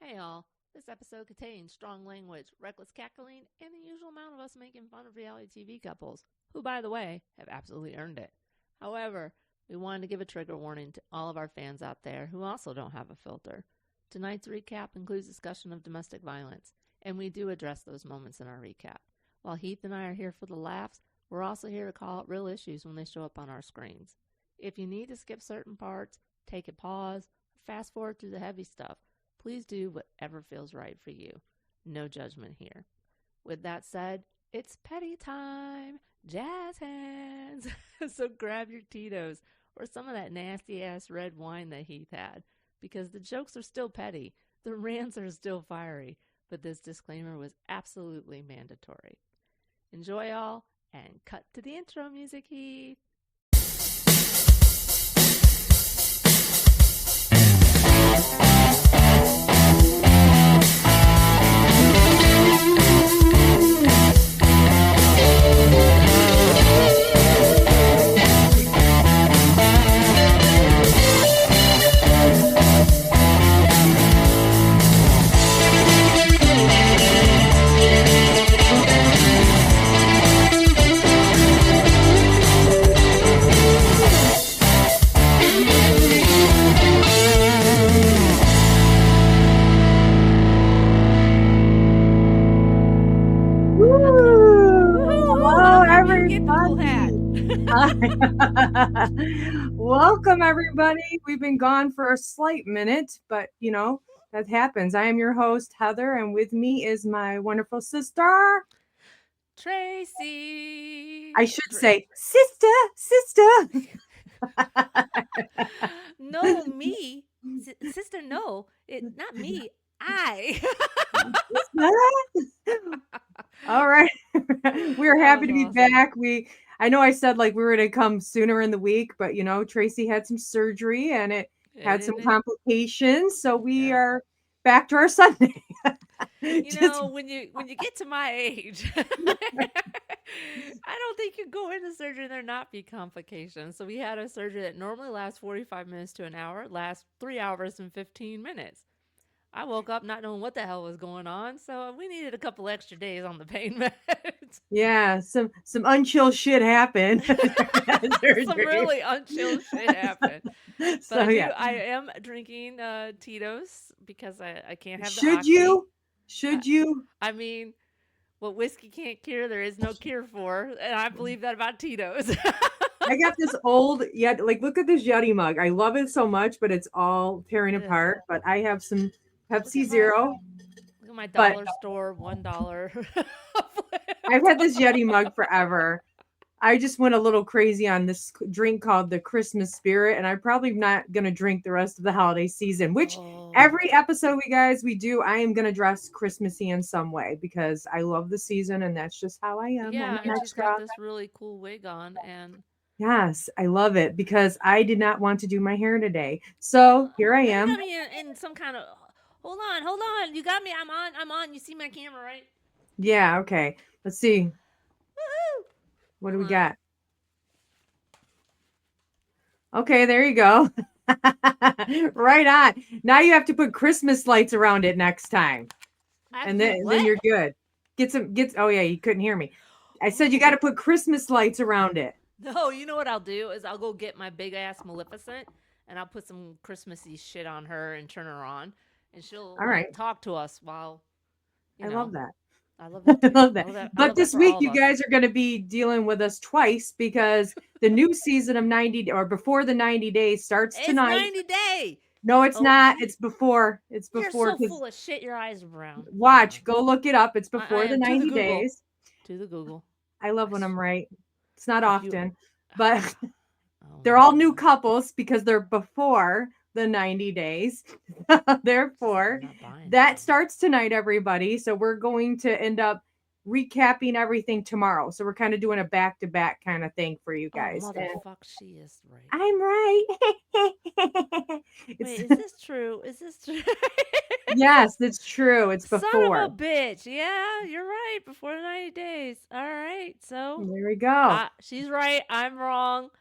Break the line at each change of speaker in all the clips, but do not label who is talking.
Hey all, this episode contains strong language, reckless cackling, and the usual amount of us making fun of reality TV couples, who, by the way, have absolutely earned it. However, we wanted to give a trigger warning to all of our fans out there who also don't have a filter. Tonight's recap includes discussion of domestic violence, and we do address those moments in our recap. While Heath and I are here for the laughs, we're also here to call out real issues when they show up on our screens. If you need to skip certain parts, take a pause, or fast forward through the heavy stuff, please do whatever feels right for you. No judgment here. With that said, it's petty time. Jazz hands. So grab your Tito's or some of that nasty-ass red wine that Heath had, because the jokes are still petty, the rants are still fiery, but this disclaimer was absolutely mandatory. Enjoy all, and cut to the intro music, Heath.
Welcome, everybody. We've been gone for a slight minute, but that happens. I am your host, Heather, and with me is my wonderful sister,
Tracy.
I should say, sister.
No, me. Sister, no. Not me. I.
All right. We're happy to be back. I know I said like we were going to come sooner in the week, but Tracy had some surgery and it had some complications. So we are back to our Sunday.
When you get to my age, I don't think you go into surgery and there not be complications. So we had a surgery that normally lasts 45 minutes to an hour, lasts 3 hours and 15 minutes. I woke up not knowing what the hell was going on, so we needed a couple extra days on the pain meds.
Yeah, some unchill shit happened.
Some really unchill shit happened. But I am drinking Tito's because I can't have the oxy.
Should you?
I mean, what whiskey can't cure, there is no cure for, and I believe that about Tito's.
I got this old, look at this Yeti mug. I love it so much, but it's all tearing apart. But I have some Pepsi Zero.
Look at my dollar store, $1.
I've had this Yeti mug forever. I just went a little crazy on this drink called the Christmas Spirit, and I'm probably not going to drink the rest of the holiday season, which every episode we do, I am going to dress Christmassy in some way because I love the season, and that's just how I am.
Yeah, and she's got this really cool wig on, and
yes, I love it because I did not want to do my hair today. So here I am.
You got me in some kind of, hold on. You got me. I'm on. You see my camera, right?
Yeah, okay. Let's see.
Woohoo!
What do we got? Okay, there you go. Right on. Now you have to put Christmas lights around it next time. And then you're good. Oh yeah, you couldn't hear me. I said you got to put Christmas lights around it.
No, you know what I'll do is I'll go get my big ass Maleficent and I'll put some Christmassy shit on her and turn her on, and she'll talk to us while.
I love that.
I love that.
I love that. But this week you guys are going to be dealing with us twice because the new season of 90 or before the 90 days starts tonight.
90 day.
No, it's not. It's before. It's before.
You're so full of shit. Your eyes are brown.
Watch. Go look it up. It's before the 90 days.
To the Google.
I love when I'm right. It's not often, but they're all new couples because they're before the 90 days. Therefore, that starts tonight, everybody. So we're going to end up recapping everything tomorrow. So we're kind of doing a back-to-back kind of thing for you guys.
Motherfuck, she is right.
I'm right.
Wait, is this true?
Yes, it's true. It's before.
Son of a bitch. Yeah, you're right. Before the 90 days. All right. So
there we go.
She's right. I'm wrong.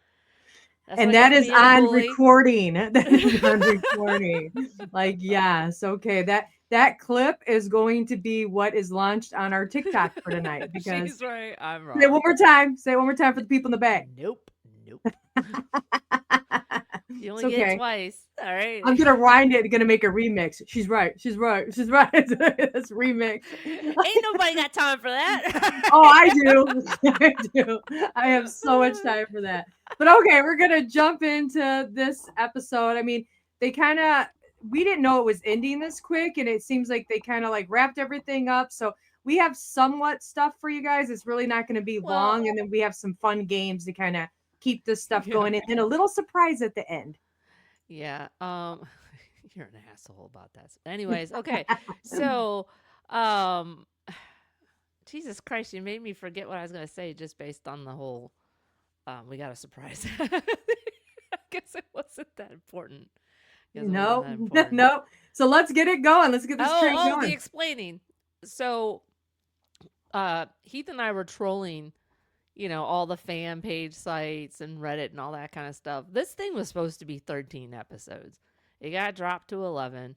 And that is on recording. That is on recording. Like, yes. Okay. That that clip is going to be what is launched on our TikTok for tonight. Because
she's right, I'm wrong.
Say it one more time. Say it one more time for the people in the back.
Nope. You only
it's
get
okay.
it twice. All right.
I'm gonna wind it. Gonna make a remix. She's right. She's right. She's right. That's remix.
Ain't nobody got time for that.
Oh, I do. I do. I have so much time for that. But okay, we're gonna jump into this episode. I mean, we didn't know it was ending this quick, and it seems like they kind of like wrapped everything up. So we have somewhat stuff for you guys. It's really not going to be long, and then we have some fun games to kind of keep this stuff going, and a little surprise at the end.
Yeah. You're an asshole about that. Anyways, okay. So, Jesus Christ, you made me forget what I was going to say just based on the whole, we got a surprise. I guess it wasn't that important.
No. So let's get it going. Let's get this train going.
The explaining. So, Heath and I were trolling, all the fan page sites and Reddit and all that kind of stuff. This thing was supposed to be 13 episodes. It got dropped to 11.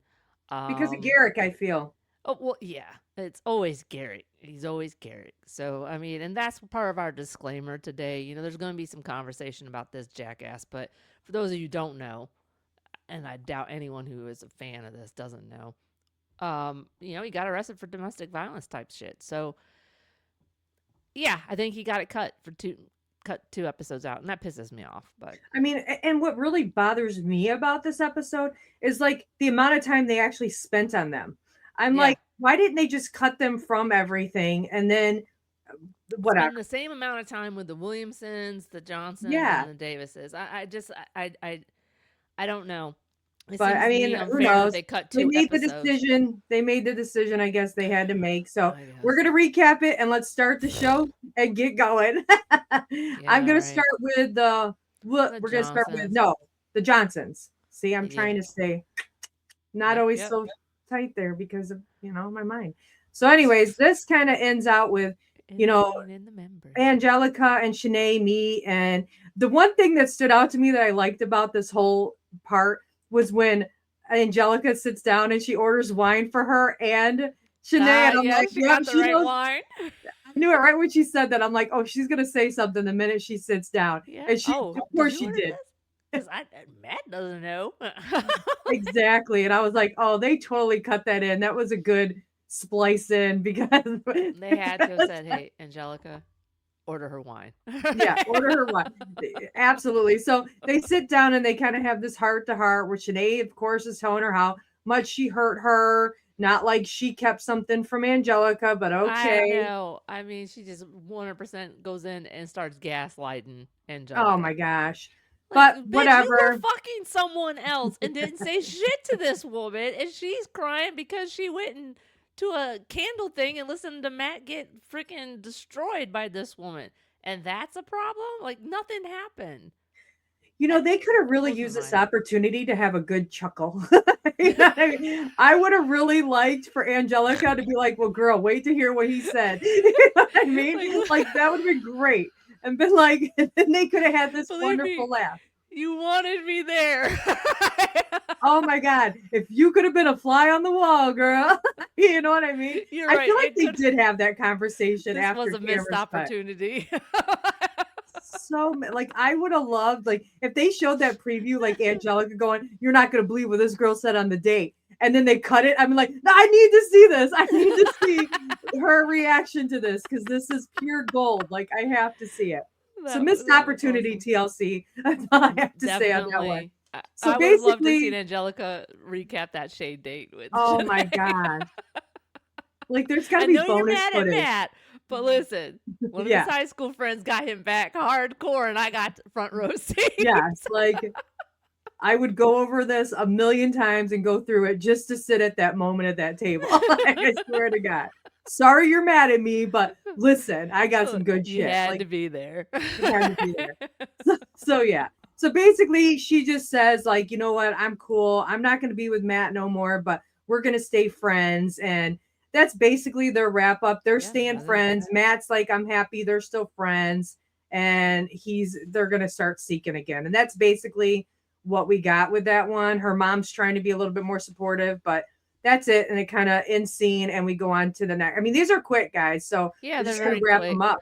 Because of Garrick, I feel.
Oh, well, yeah. It's always Garrick. He's always Garrick. So, I mean, and that's part of our disclaimer today. There's going to be some conversation about this jackass. But for those of you who don't know, and I doubt anyone who is a fan of this doesn't know, he got arrested for domestic violence type shit. So, yeah, I think he got it cut 2 episodes out, and that pisses me off. But
I mean, and what really bothers me about this episode is like the amount of time they actually spent on them. I'm like, why didn't they just cut them from everything and then whatever?
Spend the same amount of time with the Williamsons, the Johnsons, and the Davises. I don't know.
But I mean, who knows? They cut 2 episodes. They made the decision. I guess they had to make. So we're gonna recap it and let's start the show and get going. I'm gonna start with we're gonna start with the Johnsons. See, I'm trying to stay not always so tight there because of my mind. So, anyways, this kind of ends out with Angelica and Shanae meet, and the one thing that stood out to me that I liked about this whole part was when Angelica sits down and she orders wine for her and Shanae. And I'm like,
she got the right wine.
I knew it right when she said that. I'm like, oh, she's going to say something the minute she sits down.
Yeah.
And of course she did.
Because Matt doesn't know.
Exactly. And I was like, oh, they totally cut that in. That was a good splice in because
they had to have said, hey, Angelica, order her wine.
Order her wine. Absolutely. So they sit down and they kind of have this heart to heart where Shanae, of course, is telling her how much she hurt her. Not like she kept something from Angelica, but okay.
I know. I mean, she just 100% goes in and starts gaslighting Angelica.
Oh my gosh. But whatever.
You were fucking someone else and didn't say shit to this woman, and she's crying because she went and to a candle thing and listen to Matt get freaking destroyed by this woman. And that's a problem? Like, nothing happened.
They could have really used this opportunity to have a good chuckle. I mean? I would have really liked for Angelica to be like, well, girl, wait to hear what he said. You know what I mean? Like, that would have been great. And been like, and then they could have had this wonderful laugh.
You wanted me there.
Oh my God. If you could have been a fly on the wall, girl. You know what I mean?
You're right.
I feel like they did have that conversation after.
This was a missed opportunity.
So like I would have loved like if they showed that preview like Angelica going, you're not gonna believe what this girl said on the date. And then they cut it. I'm like, no, I need to see this. I need to see her reaction to this because this is pure gold. Like I have to see it. So missed opportunity, awesome. TLC. That's all I have to say on that one. So
I would love to see Angelica recap that shade date with.
Oh my God! Like there's got to be bonus
you're mad
footage.
At Matt, but listen, one of his high school friends got him back hardcore, and I got front row seats.
Yes, like I would go over this a million times and go through it just to sit at that moment at that table. I swear to God. Sorry you're mad at me, but listen, I got some good shit.
You had to be there.
You had to be there. So yeah. So basically, she just says, like, you know what? I'm cool. I'm not going to be with Matt no more, but we're going to stay friends. And that's basically their wrap up. They're staying friends. Matt's like, I'm happy. They're still friends. And they're going to start seeking again. And that's basically what we got with that one. Her mom's trying to be a little bit more supportive, but that's it. And it kind of in scene, and we go on to the next. I mean, these are quick, guys. So
Yeah,
we're
they're
just going
very
to wrap
quick.
them up.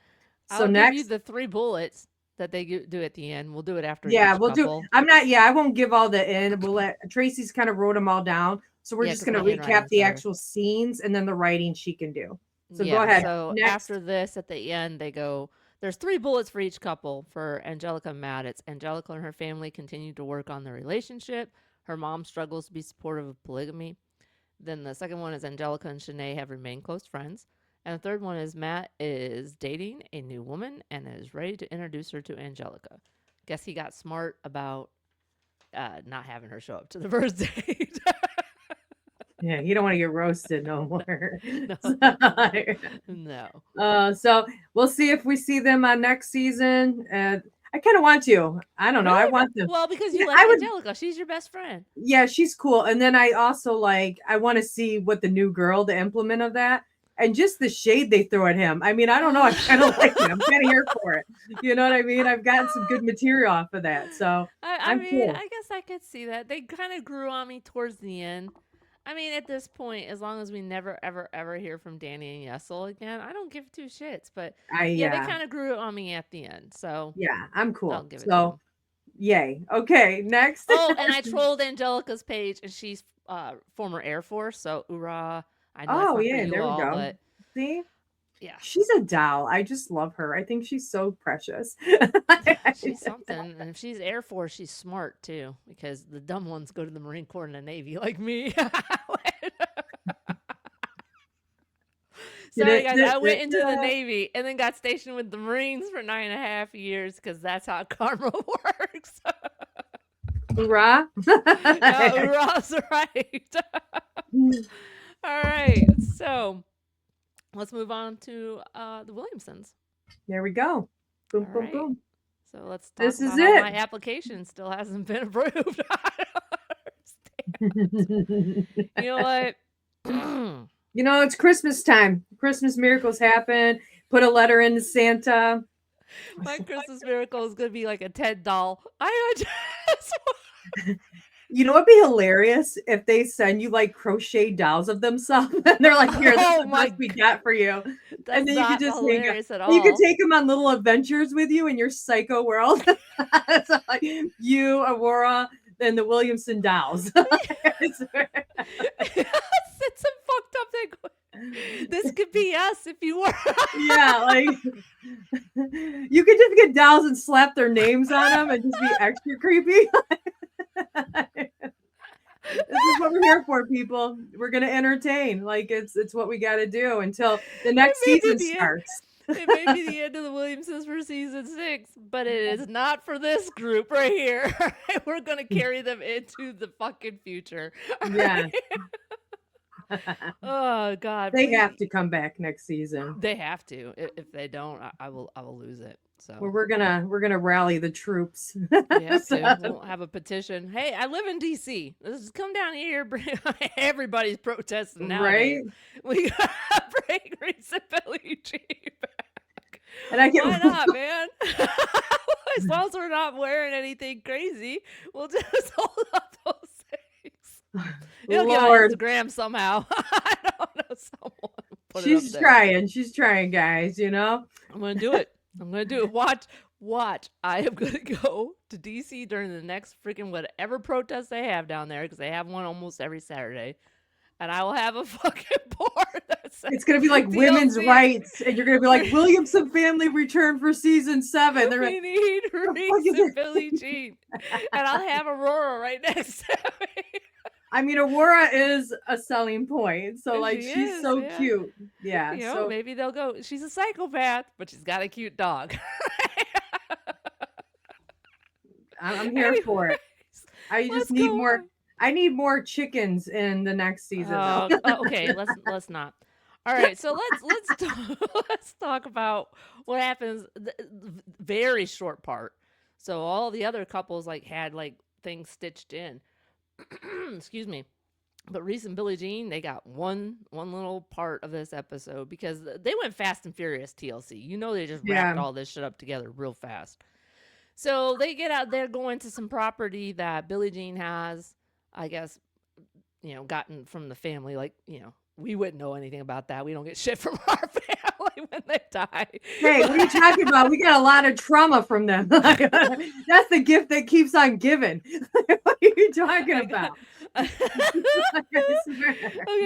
So
I'll give you
next,
the 3 bullets that they do at the end. We'll do it after
yeah,
each
we'll
couple.
do. I won't give all the end. We'll let Tracy's kind of wrote them all down. So we're just
'cause
going to
my
recap
handwriting's
the
better.
actual scenes and then the writing she can do. So go
Yeah,
ahead.
so
Next.
after this, at the end, they go, there's 3 bullets for each couple. For Angelica and Matt, it's Angelica and her family continue to work on their relationship. Her mom struggles to be supportive of polygamy. Then the second one is Angelica and Shanae have remained close friends. And the third one is Matt is dating a new woman and is ready to introduce her to Angelica. Guess he got smart about not having her show up to the first date.
Yeah, you don't want to get roasted no more.
No.
So we'll see if we see them on next season. I kind of want to. I don't know.
Really?
I want them.
Well, because you
Yeah,
like
I would.
Angelica. She's your best friend.
Yeah, she's cool. And then I also I want to see what the new girl, the implement of that, and just the shade they throw at him. I mean, I don't know. I kind of like it. I'm kind of here for it. You know what I mean? I've gotten some good material off of that. So
I
I'm
mean,
cool.
I guess I could see that. They kind of grew on me towards the end. I mean, at this point, as long as we never, ever, ever hear from Danny and Yessel again, I don't give 2 shits. But yeah, they kind of grew on me at the end. So
yeah, I'm cool.
I'll give it to them.
Yay. Okay, next.
Oh, and I trolled Angelica's page, and she's former Air Force. So, hoorah. I know that's not for you
there
all,
we go.
but
see?
Yeah.
She's a doll. I just love her. I think she's so precious.
She's something. And if she's Air Force, she's smart too, because the dumb ones go to the Marine Corps and the Navy like me. Sorry, guys. I went into the Navy and then got stationed with the Marines for 9.5 years because that's how karma works.
Hoorah.
Hoorah's right. All right. So let's move on to the Williamsons.
There we go. Boom,
All
boom,
right.
boom.
So let's talk
This
about
is
how
it.
my application still hasn't been approved. You know what?
You know, it's Christmas time. Christmas miracles happen. Put a letter into Santa.
My Christmas miracle is going to be like a Ted doll.
You know what'd be hilarious if they send you like crochet dolls of themselves and they're like, "Here, this is the best we got for you."
That's
and then you could just
hilarious at all.
You could take them on little adventures with you in your psycho world. So, like, you, Aurora, and the Williamson dolls.
It's some fucked up thing. This could be us if you were.
Yeah, like you could just get dolls and slap their names on them and just be extra creepy. This is what we're here for, people. We're gonna entertain. Like it's what we got to do until the next season starts.
It may be the end of the Williamsons for season 6, but it is not for this group right here. We're gonna carry them into the fucking future.
Yeah.
Oh God!
They have to come back next season.
They have to. If they don't, I will lose it. So
we're gonna rally the troops.
We have to. We'll have a petition. Hey, I live in DC. Let's come down here. Everybody's protesting now.
Right?
We gotta bring Reese and Billie Jean back.
And I get
why not, man? As long as we're not wearing anything crazy, we'll just hold up those things. It'll get on Instagram somehow. I don't know. Someone put
She's
it up
trying. She's trying, guys. You know.
I'm gonna do it. I'm gonna do it. Watch. I am gonna go to DC during the next freaking whatever protest they have down there, because they have one almost every Saturday, and I will have a fucking board that says
it's gonna be like TLC. Women's rights, and you're gonna be like Williamson family return for season 7. They're
we need Reese and Billie Jean, and I'll have Aurora right next to me.
I mean, Aurora is a selling point. So, like, she's so cute. Yeah.
So maybe they'll go, she's a psychopath, but she's got a cute dog.
I'm here for it. I just need more. I need more chickens in the next season.
Okay. Let's not. All right. So let's talk about what happens. Very short part. So all the other couples had things stitched in. Excuse me. But Reese and Billie Jean, they got one little part of this episode because they went fast and furious. TLC, they just wrapped all this shit up together real fast. So they get out there, going to some property that Billie Jean has, I guess, gotten from the family. Like, we wouldn't know anything about that. We don't get shit from our family when they die.
Hey, what are you talking about? We got a lot of trauma from them. That's the gift that keeps on giving. What are you talking about?
Okay,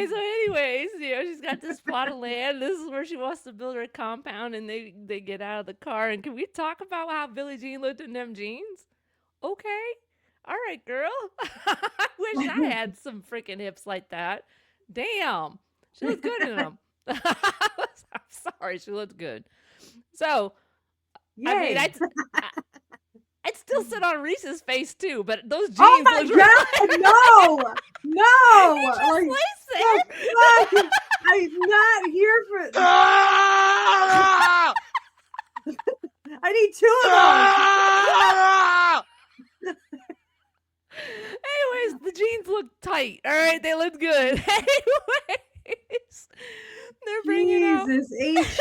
so anyways, she's got this plot of land. This is where she wants to build her compound, and they get out of the car. And can we talk about how Billie Jean looked in them jeans? Okay. All right, girl. I wish I had some freaking hips like that. Damn. She looked good in them. I'm sorry. She looked good. So, yay. I mean, I'd still sit on Reese's face too, but those jeans.
Oh my God! No!
He just laced it.
I'm not here for. I need 2 of those.
Anyways, the jeans look tight. All right, they look good. Anyways, they're bringing out.
Jesus H.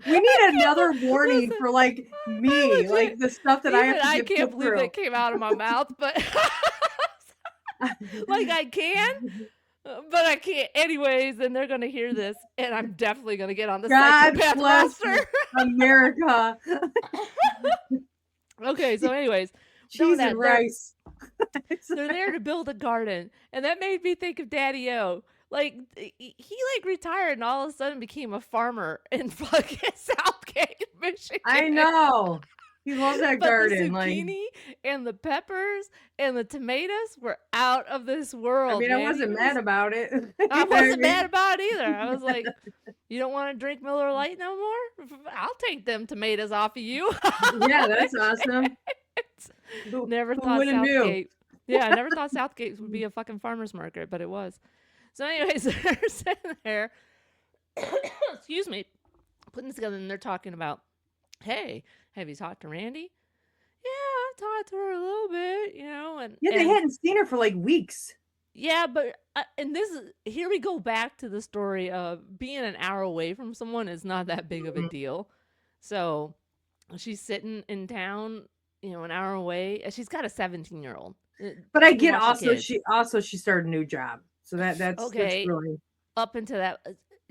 We need another warning for like me, like the stuff that I have to.
I can't believe that came out of my mouth, but like I can, but I can't. Anyways, and they're gonna hear this, and I'm definitely gonna get on the psychopath roster.
America.
Okay, so anyways,
cheese and rice.
They're there to build a garden, and that made me think of Daddy-O. Like, he retired and all of a sudden became a farmer in fucking Southgate, Michigan.
I know. He loves that garden.
The zucchini and the peppers and the tomatoes were out of this world.
I mean, I wasn't mad about it.
I wasn't mad about it either. I was like, you don't want to drink Miller Lite no more? I'll take them tomatoes off of you.
Yeah, that's awesome.
Never thought Southgate. Yeah, I never thought Southgate would be a fucking farmer's market, but it was. So anyways, they're sitting there, excuse me, putting this together, and they're talking about, hey, have you talked to Randy? Yeah, I've talked to her a little bit, And
yeah, they hadn't seen her for like weeks.
Yeah, but and here we go back to the story of being an hour away from someone is not that big of a deal. So she's sitting in town, an hour away. She's got a 17-year-old.
But I get also she started a new job. So that's
okay.
That's really...
Up into that,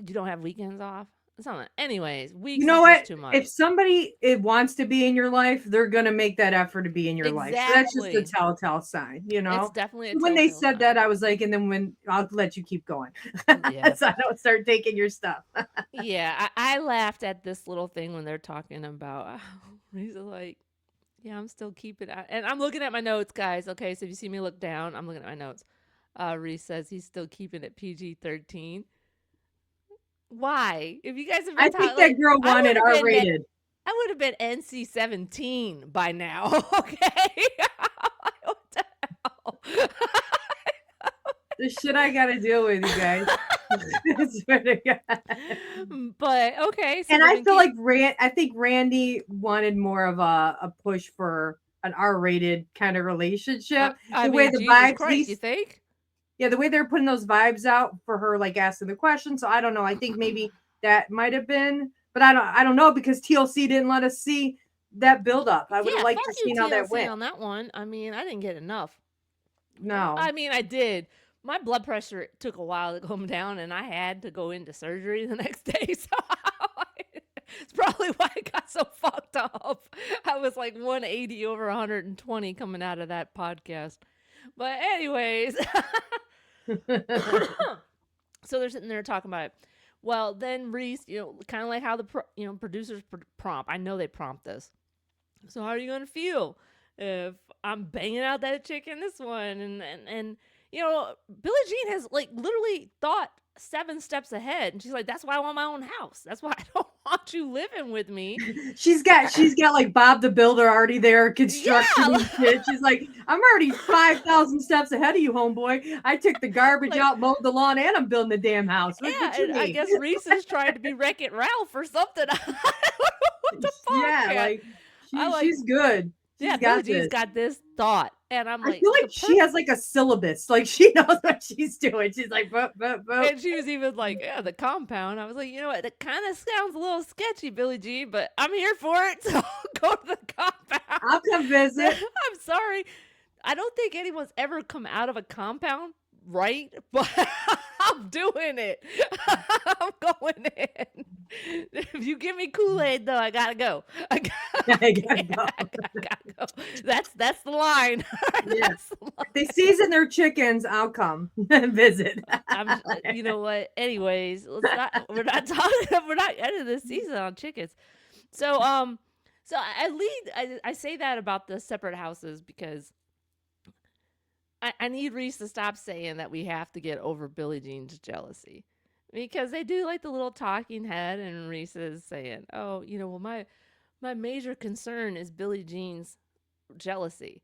you don't have weekends off. It's not. Anyways, weeks.
You know what?
Too much.
If somebody wants to be in your life, they're gonna make that effort to be in your life. So that's just a telltale sign,
It's definitely a
when they said that, I was like, and then when I'll let you keep going, yeah. So I don't start taking your stuff.
Yeah, I laughed at this little thing when they're talking about. He's like, yeah, I'm still keeping it, and I'm looking at my notes, guys. Okay, so if you see me look down, I'm looking at my notes. Reese says he's still keeping it PG-13. Why? If you guys have been
I think that girl wanted R-rated.
I would have been NC-17 by now. Okay. What the hell?
The shit I got to deal with, you guys.
But okay. So
and I feel like I think Randy wanted more of a push for an R-rated kind of relationship.
The way the vibes, Christ, you think?
Yeah, the way they're putting those vibes out for her, like asking the question. So I don't know. I think maybe that might have been, but I don't know because TLC didn't let us see that build up. I would have liked to see how that went
on that one. I mean, I didn't get enough.
No,
I mean, I did. My blood pressure took a while to come down, and I had to go into surgery the next day. So it's probably why I got so fucked up. I was like 180 over 120 coming out of that podcast. But anyways, so they're sitting there talking about it. Well, then Reese, kind of like how the producers prompt. I know they prompt this. So how are you gonna feel if I'm banging out that chick in this one? And Billie Jean has like literally thought 7 steps ahead, and she's like, that's why I want my own house. That's why I don't want you living with me.
She's got like Bob the Builder already there, construction and shit. She's like, I'm already 5,000 steps ahead of you, homeboy. I took the garbage out, mowed the lawn, and I'm building the damn house.
And I guess Reese is trying to be Wreck-It Ralph or something. What the fuck?
Yeah, she's good.
Billie Jean's got this thought. And I'm like,
I feel like she has like a syllabus. Like she knows what she's doing. She's like, boop.
And she was even like, yeah, the compound. I was like, you know what? It kind of sounds a little sketchy, Billie Jean, but I'm here for it. So go to the compound.
I'll come visit.
I'm sorry. I don't think anyone's ever come out of a compound right, but I'm doing it. I'm going in. If you give me Kool-Aid, though, I gotta go. I gotta go. That's the line.
Yes. The line. If they season their chickens, I'll come and visit.
You know what? Anyways, we're not ending this season on chickens. So I say that about the separate houses because I need Reese to stop saying that we have to get over Billie Jean's jealousy, because they do like the little talking head, and Reese is saying, "Oh, well, my major concern is Billie Jean's jealousy."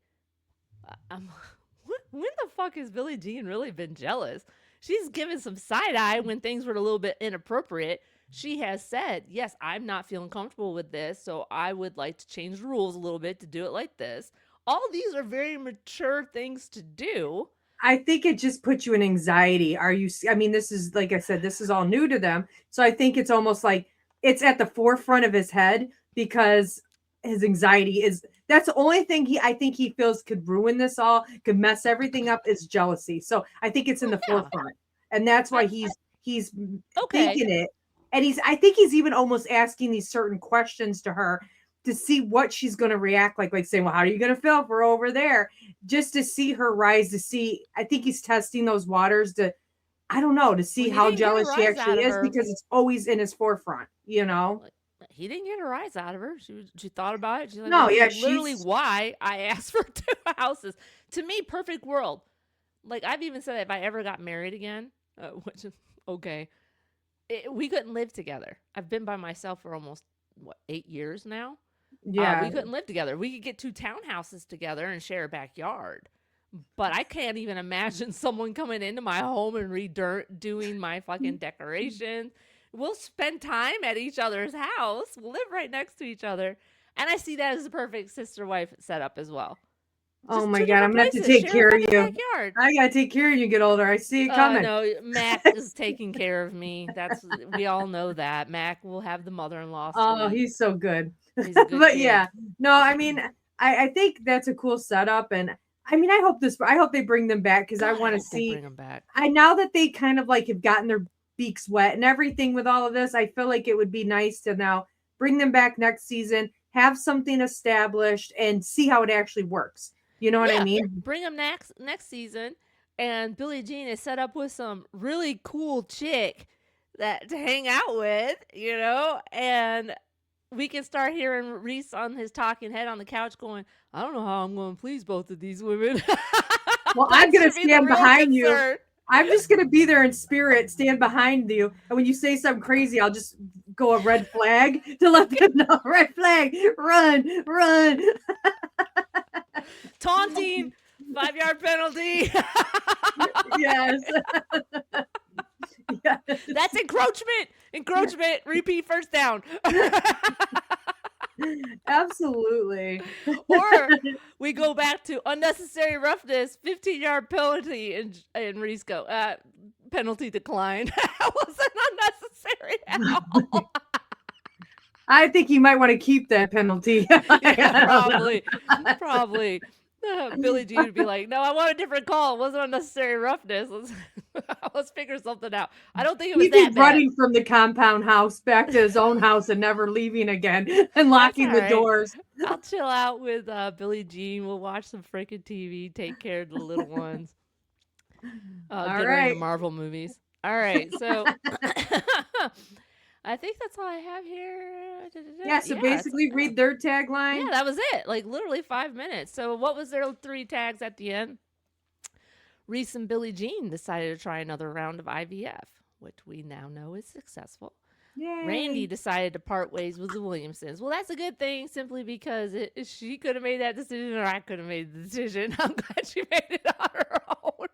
When the fuck has Billie Jean really been jealous? She's given some side eye when things were a little bit inappropriate. She has said, "Yes, I'm not feeling comfortable with this, so I would like to change the rules a little bit to do it like this." All these are very mature things to do.
I think it just puts you in anxiety. This is, like I said, this is all new to them. So I think it's almost like it's at the forefront of his head because his anxiety that's the only thing I think he feels could ruin this all, could mess everything up, is jealousy. So I think it's in the forefront. And that's why he's thinking it. And I think he's even almost asking these certain questions to her to see what she's going to react like saying, well, how are you going to feel if we're over there? Just to see her rise, I think he's testing those waters to see how jealous she actually is, because it's always in his forefront, He
didn't get a rise out of her. She thought about it. She's like,
no, yeah,
literally why I asked for 2 houses. To me, perfect world. Like, I've even said that if I ever got married again, which is okay, we couldn't live together. I've been by myself for almost 8 years now.
Yeah,
we couldn't live together. We could get 2 townhouses together and share a backyard, but I can't even imagine someone coming into my home and redoing my fucking decorations. We'll spend time at each other's house. We'll live right next to each other, and I see that as the perfect sister-wife setup as well.
Oh my God, I'm gonna have to take care of you. Backyard. I gotta take care of you. Get older. I see it coming.
No, Mac is taking care of me. We all know that. Mac will have the mother-in-law.
Oh, he's so good. He's a good but kid. Yeah, no, I think that's a cool setup, and I hope they bring them back, because I want to see.
Bring them back.
Now that they kind of like have gotten their beaks wet and everything with all of this, I feel like it would be nice to now bring them back next season, have something established, and see how it actually works. You know what I mean?
Bring them next season, and Billie Jean is set up with some really cool chick to hang out with, and we can start hearing Reese on his talking head on the couch going, "I don't know how I'm going to please both of these women."
Well, I'm going to stand behind you. I'm just going to be there in spirit, stand behind you. And when you say something crazy, I'll just go a red flag to let them know. Red flag, run.
Taunting, 5-yard penalty.
Yes.
Yes. That's encroachment. Repeat first down.
Absolutely.
Or we go back to unnecessary roughness, 15-yard penalty, and Reese go, penalty declined. That wasn't unnecessary at all.
I think you might want to keep that penalty.
Yeah, probably. Billie Jean would be like, "No, I want a different call. It wasn't unnecessary roughness. Let's figure something out." I don't think it was that bad. He'd be
running from the compound house back to his own house and never leaving again and locking the doors.
I'll chill out with Billie Jean. We'll watch some freaking TV, take care of the little ones. Get her into Marvel movies. All right, so I think that's all I have here.
Yeah, so basically read their tagline.
Yeah, that was it. Like literally 5 minutes. So what was their 3 tags at the end? Reese and Billie Jean decided to try another round of IVF, which we now know is successful.
Yay.
Randy decided to part ways with the Williamsons. Well, that's a good thing, simply because she could have made that decision, or I could have made the decision. I'm glad she made it on her own.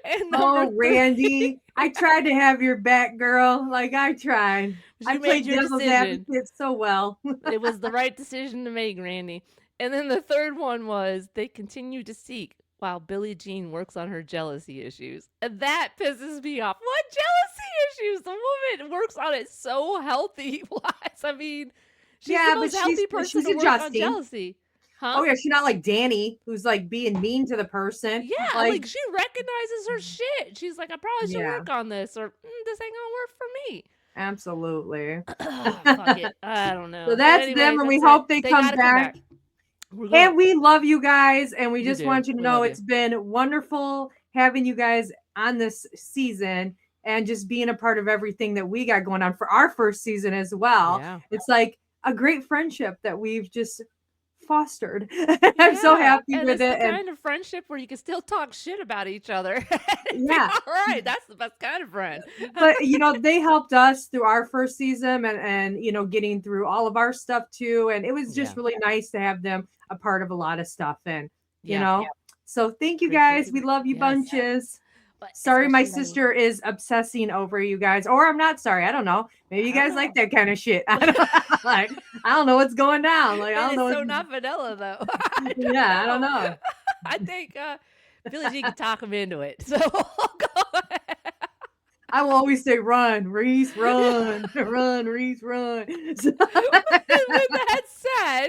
And
Randy, I tried to have your back, girl. Like, I tried. I played devil's advocate so well.
It was the right decision to make, Randy. And then the third one was they continue to seek while Billie Jean works on her jealousy issues. And that pisses me off. What jealousy issues? The woman works on it so healthy. I mean, she's the most healthy person to work on jealousy. Huh?
Oh yeah, she's not like Danny, who's like being mean to the person.
Yeah, like she recognizes her shit. She's like, I probably should work on this, or this ain't gonna work for me.
Absolutely.
Fuck it. I don't know.
So that's them, and we hope they come back. And we love you guys, and we just want you to know it's been wonderful having you guys on this season and just being a part of everything that we got going on for our first season as well. Yeah. It's like a great friendship that we've just fostered. I'm so happy with it.
The kind of friendship where you can still talk shit about each other. Yeah. All right. That's the best kind of friend.
But, they helped us through our first season and, getting through all of our stuff too. And it was just really nice to have them a part of a lot of stuff. And, so thank you guys. We love you bunches. But sorry, my sister is obsessing over you guys. Or I'm not sorry. I don't know. Maybe you guys like that kind of shit. I don't know what's going down. Like, I don't know.
It's so not vanilla, though.
I don't know.
I think Billie Jean can talk him into it. So go ahead.
I will always say, run, Reese, run, run, Reese, run.
With that said,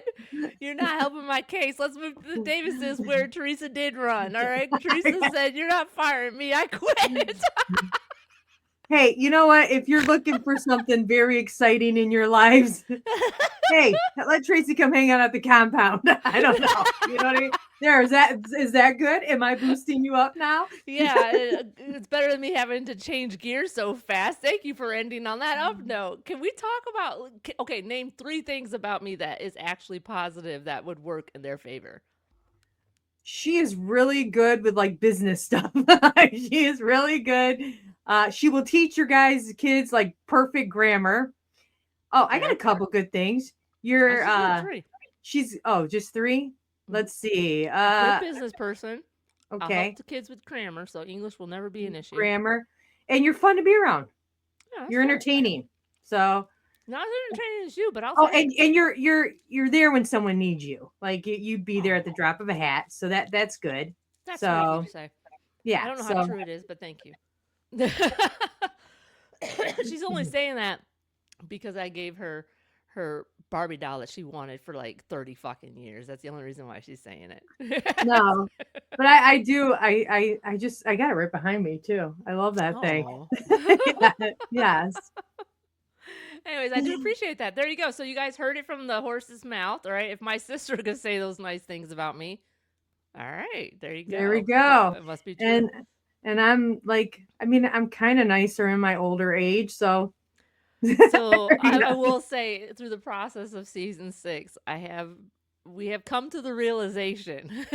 you're not helping my case. Let's move to the Davises where Teresa did run. All right. Teresa said, you're not firing me. I quit.
Hey, you know what? If you're looking for something very exciting in your lives, hey, let Tracy come hang out at the compound. I don't know. You know what I mean? Is that good? Am I boosting you up now?
Yeah, it's better than me having to change gears so fast. Thank you for ending on that up note. Can we talk about, name 3 things about me that is actually positive that would work in their favor?
She is really good with like business stuff. She is really good. She will teach your kids like perfect grammar. Oh, I got a couple good things. She's just 3. Let's see.
Good business person.
Okay.
I'll help the kids with grammar, so English will never be an issue.
Grammar, and you're fun to be around.
Yeah,
you're entertaining. So
not as entertaining as you, but I'll.
And you're there when someone needs you. Like you'd be there at the drop of a hat. So that's good.
That's sweet of you to say.
Yeah.
I don't know how true it is, but thank you. She's only saying that because I gave her Barbie doll that she wanted for like 30 fucking years. That's the only reason why she's saying it.
No, but I do. I got it right behind me too. I love that thing. Yes.
Anyways, I do appreciate that. There you go. So you guys heard it from the horse's mouth. All right. If my sister could say those nice things about me. All right. There you go.
There we go.
It must be true.
And I'm like, I'm kind of nicer in my older age. So
I will say through the process of season 6, we have come to the realization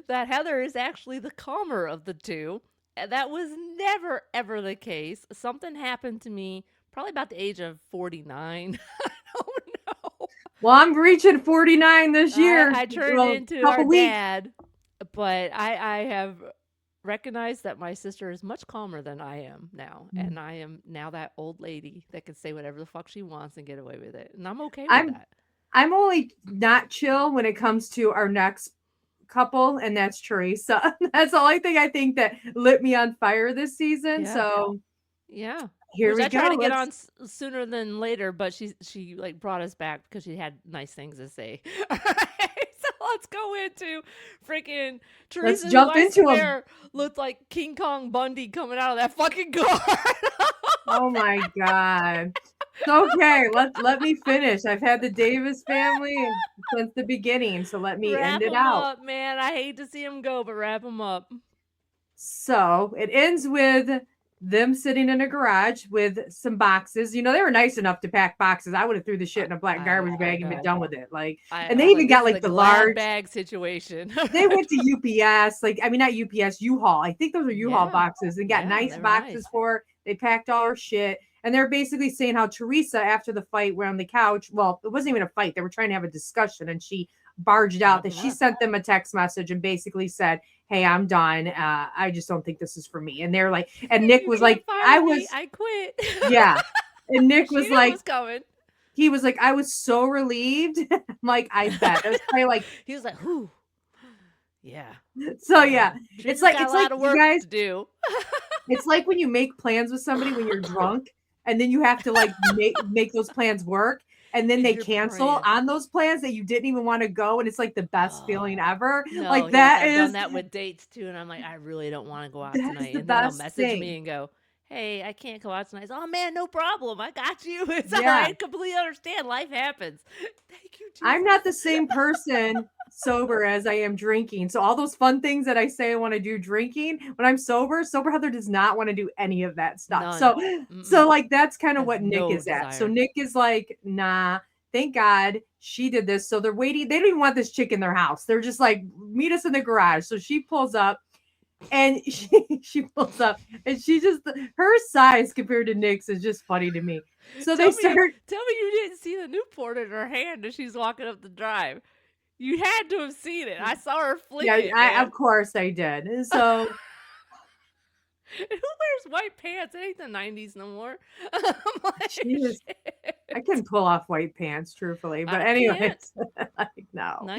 that Heather is actually the calmer of the two. That was never, ever the case. Something happened to me probably about the age of 49. I don't know.
Well, I'm reaching 49 this year.
I turned into our dad, but I have recognized that my sister is much calmer than I am now. And I am now that old lady that can say whatever the fuck she wants and get away with it. And I'm okay with that.
I'm only not chill when it comes to our next couple, and that's Teresa. That's the only thing I think that lit me on fire this season. Yeah. So
yeah,
here we go.
I tried to get on sooner than later, but she like brought us back because she had nice things to say. All right, so let's go into freaking Teresa.
Let's jump into him.
Looked like King Kong Bundy coming out of that fucking car.
Oh my god. Okay, let me finish. I've had the Davis family since the beginning, so let me end it out.
Wrap 'em up, man. I hate to see him go, but wrap him up.
So it ends with them sitting in a garage with some boxes. They were nice enough to pack boxes. I would have threw the shit in a black garbage bag and been done with it. And they even got like the large
bag situation.
They went to UPS, not UPS, U-Haul. I think those are U-Haul boxes, and got nice boxes for it. They packed all her shit. And they're basically saying how Teresa, after the fight, were on the couch. Well, it wasn't even a fight. They were trying to have a discussion, and she barged out that she sent them a text message and basically said, "Hey, I'm done. I just don't think this is for me." And they're like, and Nick was like,
I quit.
Yeah. And Nick was like,
was coming.
He was like, I was so relieved. I'm like, I bet. It was probably like,
he was like, whew. Yeah.
So yeah, it's like
a work
you guys
to do.
It's like when you make plans with somebody when you're drunk, and then you have to like make those plans work. and then they cancel on those plans that you didn't even want to go, and it's like the best feeling ever.
No,
like
Heath,
that
I've
is
done that with dates too, and I'm like, I really don't want to go out tonight,
the
and then they'll
best
message
thing.
me and go, hey, I can't go out tonight. Oh man, no problem, I got you. It's all right. Completely understand. Life happens. Thank you, Jesus.
I'm not the same person sober as I am drinking. So all those fun things that I say I want to do drinking, when I'm sober Heather does not want to do any of that stuff.
None.
So like that's kind of
Has
what Nick
no
is at.
desire.
So Nick is like, nah, thank God she did this. So they're waiting. They don't even want this chick in their house. They're just like, meet us in the garage. So she pulls up. And she pulls up, and she just, her size compared to Nick's is just funny to me. So
tell
tell
me you didn't see the Newport in her hand as she's walking up the drive. You had to have seen it. I saw her flick it.
Yeah, of course I did. So
who wears white pants? It ain't the 90s no more.
I couldn't pull off white pants, truthfully. But anyways, no.
I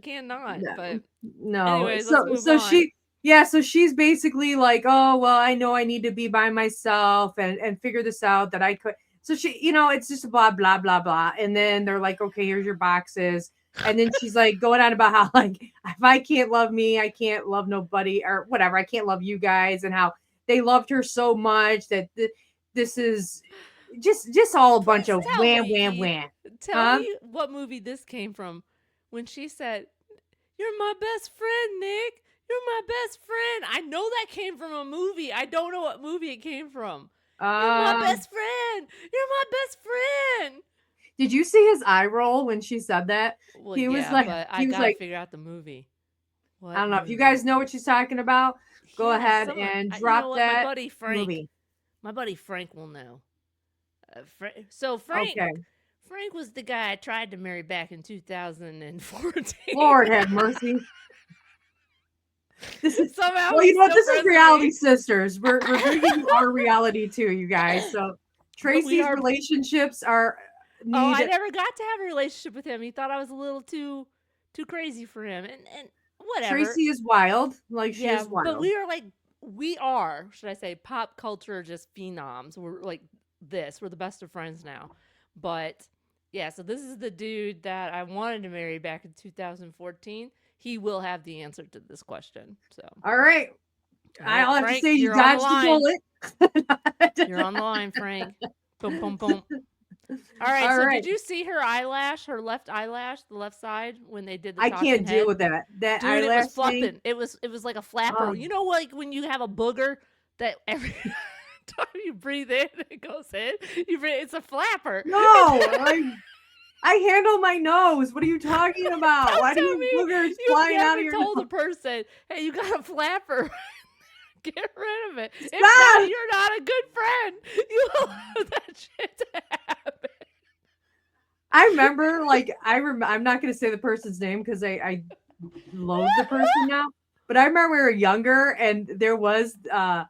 cannot.
No.
But
no.
Anyways, let's move on.
So she's basically like, oh, well, I know I need to be by myself and figure this out that I could. So she, it's just blah, blah, blah, blah. And then they're like, okay, here's your boxes. And then she's like going on about how, like, if I can't love me, I can't love nobody or whatever. I can't love you guys, and how they loved her so much that this is just all a bunch of wham.
Tell me what movie this came from when she said, "You're my best friend, Nick. You're my best friend." I know that came from a movie. I don't know what movie it came from. You're my best friend. You're my best friend.
Did you see his eye roll when she said that?
Well, he was like, but I gotta figure out the movie.
I don't know if you guys know what she's talking about. Go ahead and drop that.
My buddy Frank.
Movie.
My buddy Frank will know. Frank was the guy I tried to marry back in 2014.
Lord have mercy. This is
somehow.
Well, this is Reality Sisters. We're bringing our reality too, you guys. So Tracy's relationships are.
I never got to have a relationship with him. He thought I was a little too crazy for him, and whatever.
Tracy is wild, she is wild.
But we are, should I say, pop culture just phenoms. We're like this. We're the best of friends now. But yeah, so this is the dude that I wanted to marry back in 2014. He will have the answer to this question. So
all right. I'll have to say you dodged the
bullet. You're on the line, Frank. Boom, boom, boom. All right. Did you see her eyelash, her left eyelash, the left side, when they did the
I can't deal with that. That
dude,
eyelash
it was fluffing. It was like a flapper. You know, like when you have a booger that every time you breathe in, it goes in. It's a flapper.
No, I handle my nose. What are you talking about? Why do you boogers flying out of your nose?
You told a person, hey, you got a flapper. Get rid of it. If not, you're not a good friend. You allow that shit to happen.
I remember, I'm not going to say the person's name because I loathe the person now. But I remember we were younger, and there was a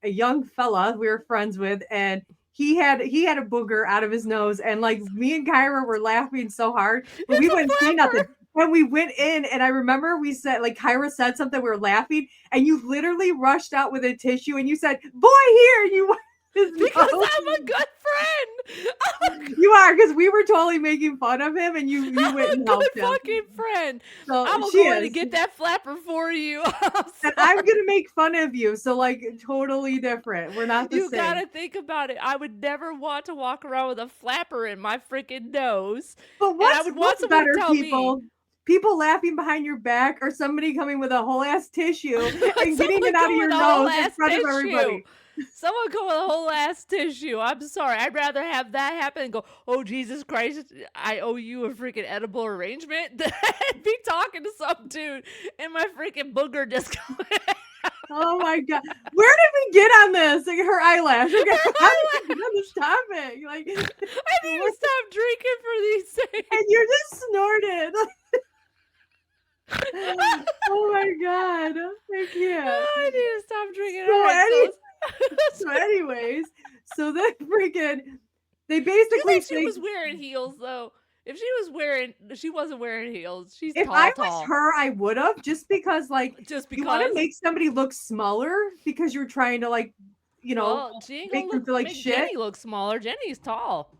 young fella we were friends with, and he had a booger out of his nose, and like me and Kyra were laughing so hard, but we wouldn't see nothing. When we went in, and I remember we said, like, Kyra said something, we were laughing, and you literally rushed out with a tissue, and you said, "Boy, here!" And you
because I'm a good friend.
You are, because we were totally making fun of him, and you went and helped him.
Fucking friend.
So
I'm going to get that flapper for you.
And I'm gonna make fun of you. So like totally different. We're not the same.
You gotta think about it. I would never want to walk around with a flapper in my freaking nose.
But what's better, people? People laughing behind your back, or somebody coming with a whole ass tissue and getting it out of your nose in front of everybody.
Someone come with a whole ass tissue. I'm sorry. I'd rather have that happen and go, "Oh, Jesus Christ, I owe you a freaking edible arrangement," than be talking to some dude and my freaking booger just going.
Oh my God. Where did we get on this? Like her eyelash. Okay, how did we get on this topic? Like,
I need to stop drinking for these things.
And you just snorted. Oh my God. I can't.
I need to stop drinking.
So anyways, so then they basically
she was wearing heels though. If she wasn't wearing heels. She's
if
tall.
If I was her, I would have, just because you want to make somebody look smaller because you're trying to make them feel like shit.
Jenny look smaller. Jenny's tall.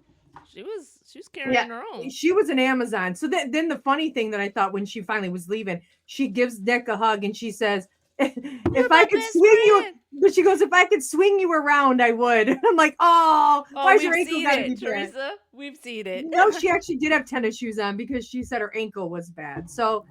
She was carrying her own.
She was an Amazon. So then the funny thing that I thought when she finally was leaving, she gives Nick a hug and she says, if I could swing you, but she goes, if I could swing you around, I would. I'm like, oh, why's your ankle gotta be bad?
Teresa, we've seen it.
No, she actually did have tennis shoes on because she said her ankle was bad. So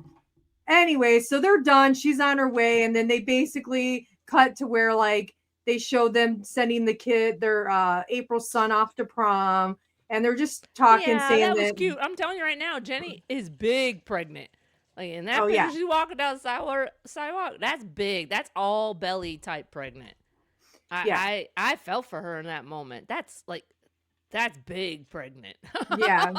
anyway, so they're done. She's on her way. And then they basically cut to where like they show them sending their April's son off to prom. And they're just talking, saying
that was cute. I'm telling you right now, Jenny is big pregnant. Like in that picture, she's walking down the sidewalk. That's big. That's all belly type pregnant. I felt for her in that moment. That's big pregnant.
Yeah.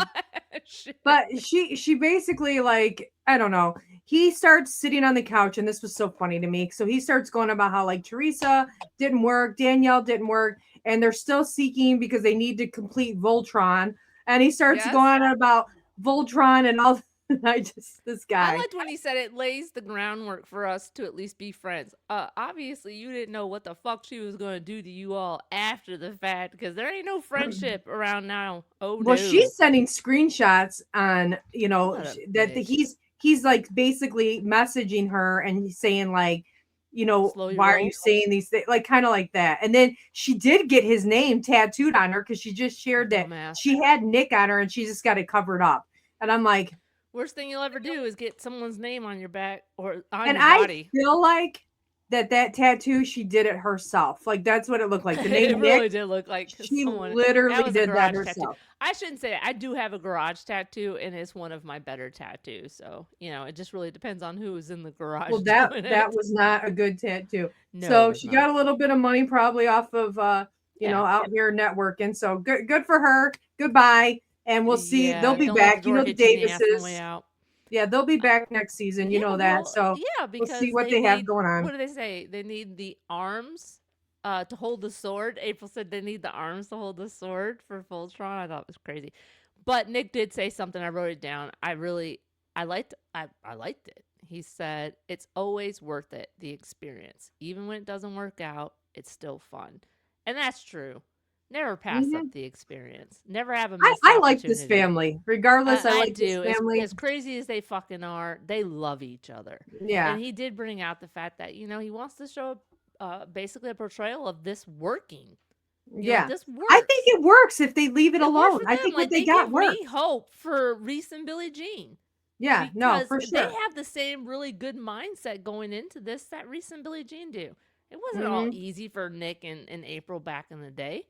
But she basically like, I don't know. He starts sitting on the couch, and this was so funny to me. So he starts going about how like Teresa didn't work, Danielle didn't work, and they're still seeking because they need to complete Voltron. And he starts going on about Voltron and all. This guy.
I liked when he said it lays the groundwork for us to at least be friends. Obviously you didn't know what the fuck she was going to do to you all after the fact, because there ain't no friendship around now. Oh,
well, she's sending screenshots on, that he's like basically messaging her and saying like, why are you saying these things? Like kind of like that. And then she did get his name tattooed on her because she just shared that she had Nick on her and she just got it covered up. And I'm like,
worst thing you'll ever do is get someone's name on your back or on your body.
I feel like that tattoo, she did it herself. Like that's what it looked like. The name
it really did look like
she literally did that herself.
Tattoo. I shouldn't say it. I do have a garage tattoo, and it's one of my better tattoos. So it just really depends on who is in the garage.
Well, that was not a good tattoo. No, so she got a little bit of money probably off of out here networking. So good for her. Goodbye. And we'll see. They'll be back. The Davises. Yeah, they'll be back next season. That. So
because
we'll see what they have going on.
What do they say? They need the arms to hold the sword. April said they need the arms to hold the sword for Voltron. I thought it was crazy. But Nick did say something. I wrote it down. I liked it. He said, it's always worth it, the experience. Even when it doesn't work out, it's still fun. And that's true. Never pass up the experience. Never have a missed
I like this family. Regardless, I like
do.
This family.
As crazy as they fucking are, they love each other.
Yeah.
And he did bring out the fact that, he wants to show basically a portrayal of this working. This works.
I think it works if they leave it alone. I think what they got works.
We hope for Reese and Billie Jean.
Yeah, no, for sure.
They have the same really good mindset going into this that Reese and Billie Jean do. It wasn't all easy for Nick and April back in the day.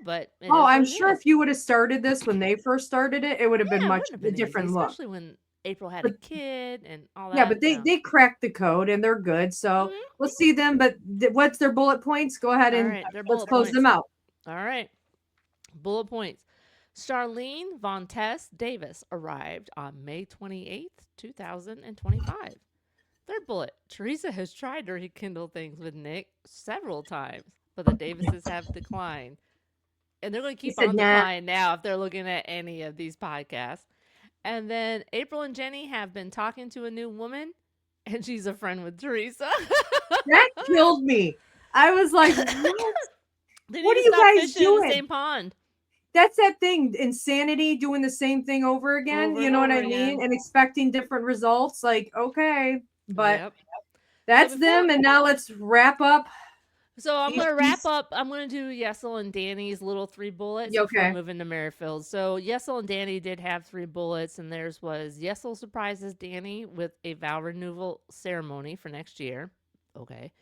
But
I'm sure if you would have started this when they first started it, it would have been much a different look.
Especially when April had a kid and all that.
Yeah, but they cracked the code and they're good. So we'll see them. But what's their bullet points? Go ahead and let's close them out.
All right. Bullet points. Charlene Von Tess Davis arrived on May 28th, 2025. Third bullet. Teresa has tried to rekindle things with Nick several times, but the Davises have declined. And they're going to keep on declining now if they're looking at any of these podcasts. And then April and Jenny have been talking to a new woman, and she's a friend with Teresa.
That killed me. I was like, what are you guys doing?
In the same pond.
That's that thing, Insanity, doing the same thing over again. You know what I mean? And expecting different results. Like, okay. But that's them. And now let's wrap up.
So I'm going to wrap up. I'm going to do Yesel and Danny's little 3 bullets before moving to Merrifield. So Yesel and Danny did have 3 bullets, and theirs was Yesel surprises Danny with a vow renewal ceremony for next year. Okay.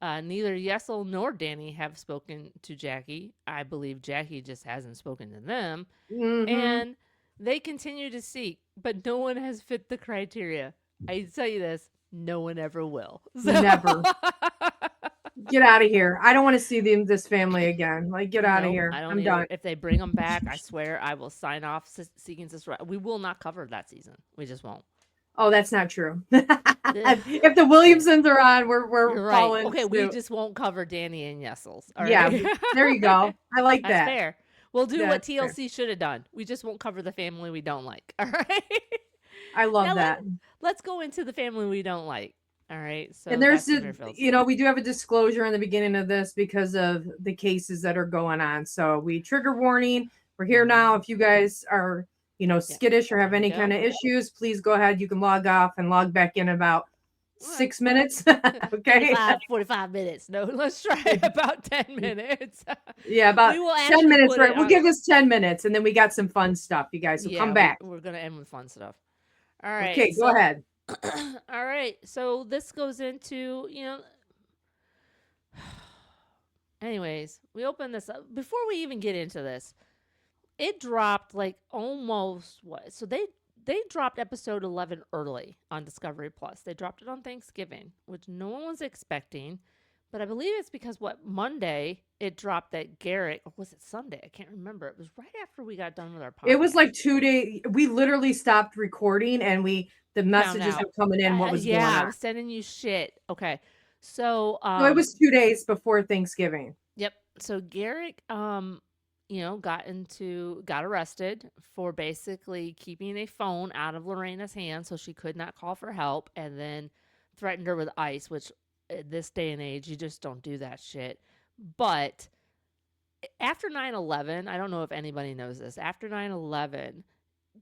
Neither Yesel nor Danny have spoken to Jackie. I believe Jackie just hasn't spoken to them. And they continue to seek, but no one has fit the criteria. I tell you this, no one ever will. So.
Never. Get out of here. I don't want to see this family again. Like, get out of here. I'm done.
If they bring them back, I swear I will sign off Seeking Sister. We will not cover that season. We just won't.
Oh, that's not true. If the Williamsons are on, we're falling.
Okay, we just won't cover Danny and Yesels.
Right? Yeah, there you go. I like that.
That's fair. We'll do what TLC should have done. We just won't cover the family we don't like. All right.
I love that.
Let's go into the family we don't like. All right. So
and there's we do have a disclosure in the beginning of this because of the cases that are going on. So we trigger warning. We're here now. If you guys are, skittish or have any kind of issues, please go ahead. You can log off and log back in about 6 minutes. Okay.
45 minutes. No, let's try about 10 minutes.
Yeah, about 10 minutes. Right. We'll give this 10 minutes and then we got some fun stuff, you guys. So come back.
We're going to end with fun stuff. All right.
Okay, go ahead.
All right. So this goes into, anyways, we open this up. Before we even get into this, it dropped like almost what? So they dropped episode 11 early on Discovery Plus. They dropped it on Thanksgiving, which no one was expecting. But I believe it's because Monday it dropped that Garrett, or was it Sunday? I can't remember. It was right after we got done with our podcast.
It was like 2 days. We literally stopped recording and the messages were coming in. What was going on?
Yeah, I was sending you shit. Okay. So
it was 2 days before Thanksgiving.
Yep. So Garrett got arrested for basically keeping a phone out of Lorena's hand so she could not call for help, and then threatened her with ice, which at this day and age, you just don't do that shit. But after 9/11, I don't know if anybody knows this, after 9/11,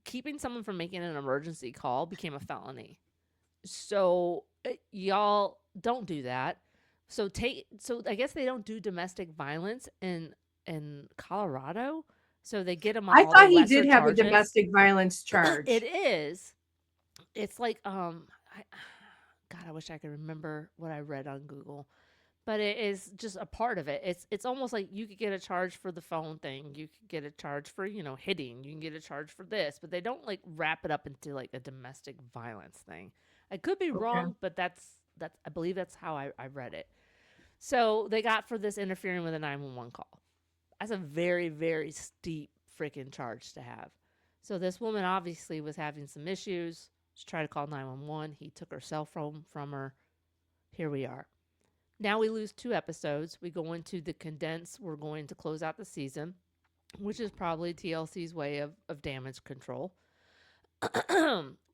keeping someone from making an emergency call became a felony. So y'all don't do that. So I guess they don't do domestic violence in Colorado. So they get him on
I thought he did have
charges.
a domestic violence charge.
It is. It's like God, I wish I could remember what I read on Google. But it is just a part of it. It's almost like you could get a charge for the phone thing. You could get a charge for, hitting. You can get a charge for this. But they don't like wrap it up into like a domestic violence thing. I could be wrong, but that's I believe that's how I read it. So they got for this interfering with a 911 call. That's a very, very steep freaking charge to have. So this woman obviously was having some issues. She tried to call 911. He took her cell phone from her. Here we are. Now we lose 2 episodes. We go into the condense. We're going to close out the season, which is probably TLC's way of damage control.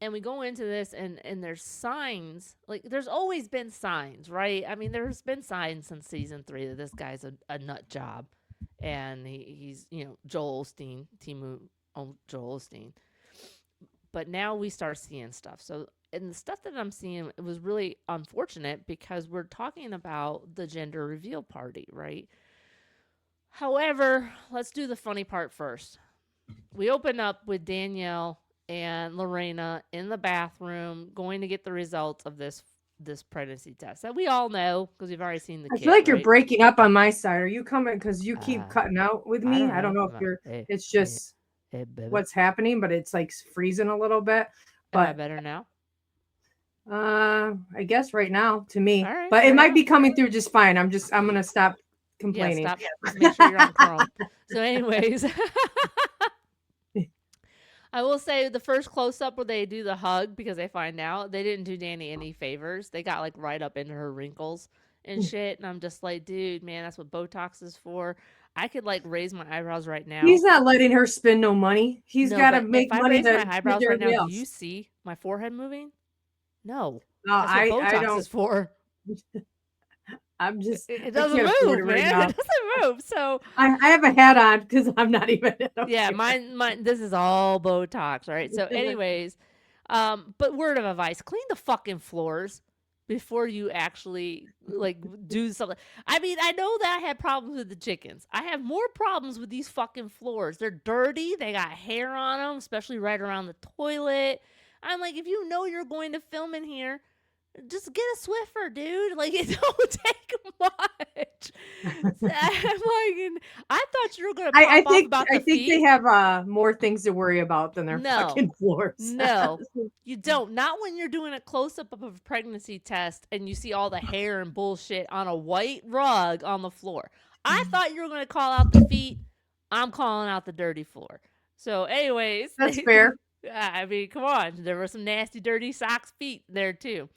And we go into this, and there's signs. Like, there's always been signs, right? I mean, there's been signs since season 3 that this guy's a nut job. And he's, Joel Osteen, Joel Osteen. But now we start seeing stuff. So, and the stuff that I'm seeing, it was really unfortunate because we're talking about the gender reveal party, right? However, let's do the funny part first. We open up with Danielle and Lorena in the bathroom going to get the results of this pregnancy test that we all know because we've already seen the kid.
I feel like you're breaking up on my side. Are you coming because you keep cutting out with me? I don't know if you're. It's just what's happening, but it's like freezing a little bit. But
am I better now?
I guess right now to me,
right,
but it might be coming through just fine. I'm gonna stop complaining.
Yeah, stop. Make sure you're on Chrome. So, anyways. I will say the first close-up where they do the hug because they find out they didn't do Danny any favors. They got like right up into her wrinkles and shit. And I'm just like, dude, man, that's what Botox is for. I could like raise my eyebrows right now.
He's not letting her spend no money. He's got to make money.
If I raise my eyebrows right now, do you see my forehead moving? No. That's what Botox is for.
I'm just.
It doesn't move, man. It doesn't move. So
I have a hat on because I'm not even.
Yeah, mine. This is all Botox, right? So, anyways, but word of advice: clean the fucking floors before you actually like do something. I mean, I know that I had problems with the chickens. I have more problems with these fucking floors. They're dirty. They got hair on them, especially right around the toilet. I'm like, if you know you're going to film in here, just get a Swiffer, dude. Like, it don't take much. I'm like, I thought you were going to pop off about the feet.
I think they have more things to worry about than their fucking floors.
No, you don't. Not when you're doing a close-up of a pregnancy test and you see all the hair and bullshit on a white rug on the floor. I thought you were going to call out the feet. I'm calling out the dirty floor. So, anyways.
That's fair.
I mean, come on. There were some nasty, dirty socks feet there, too.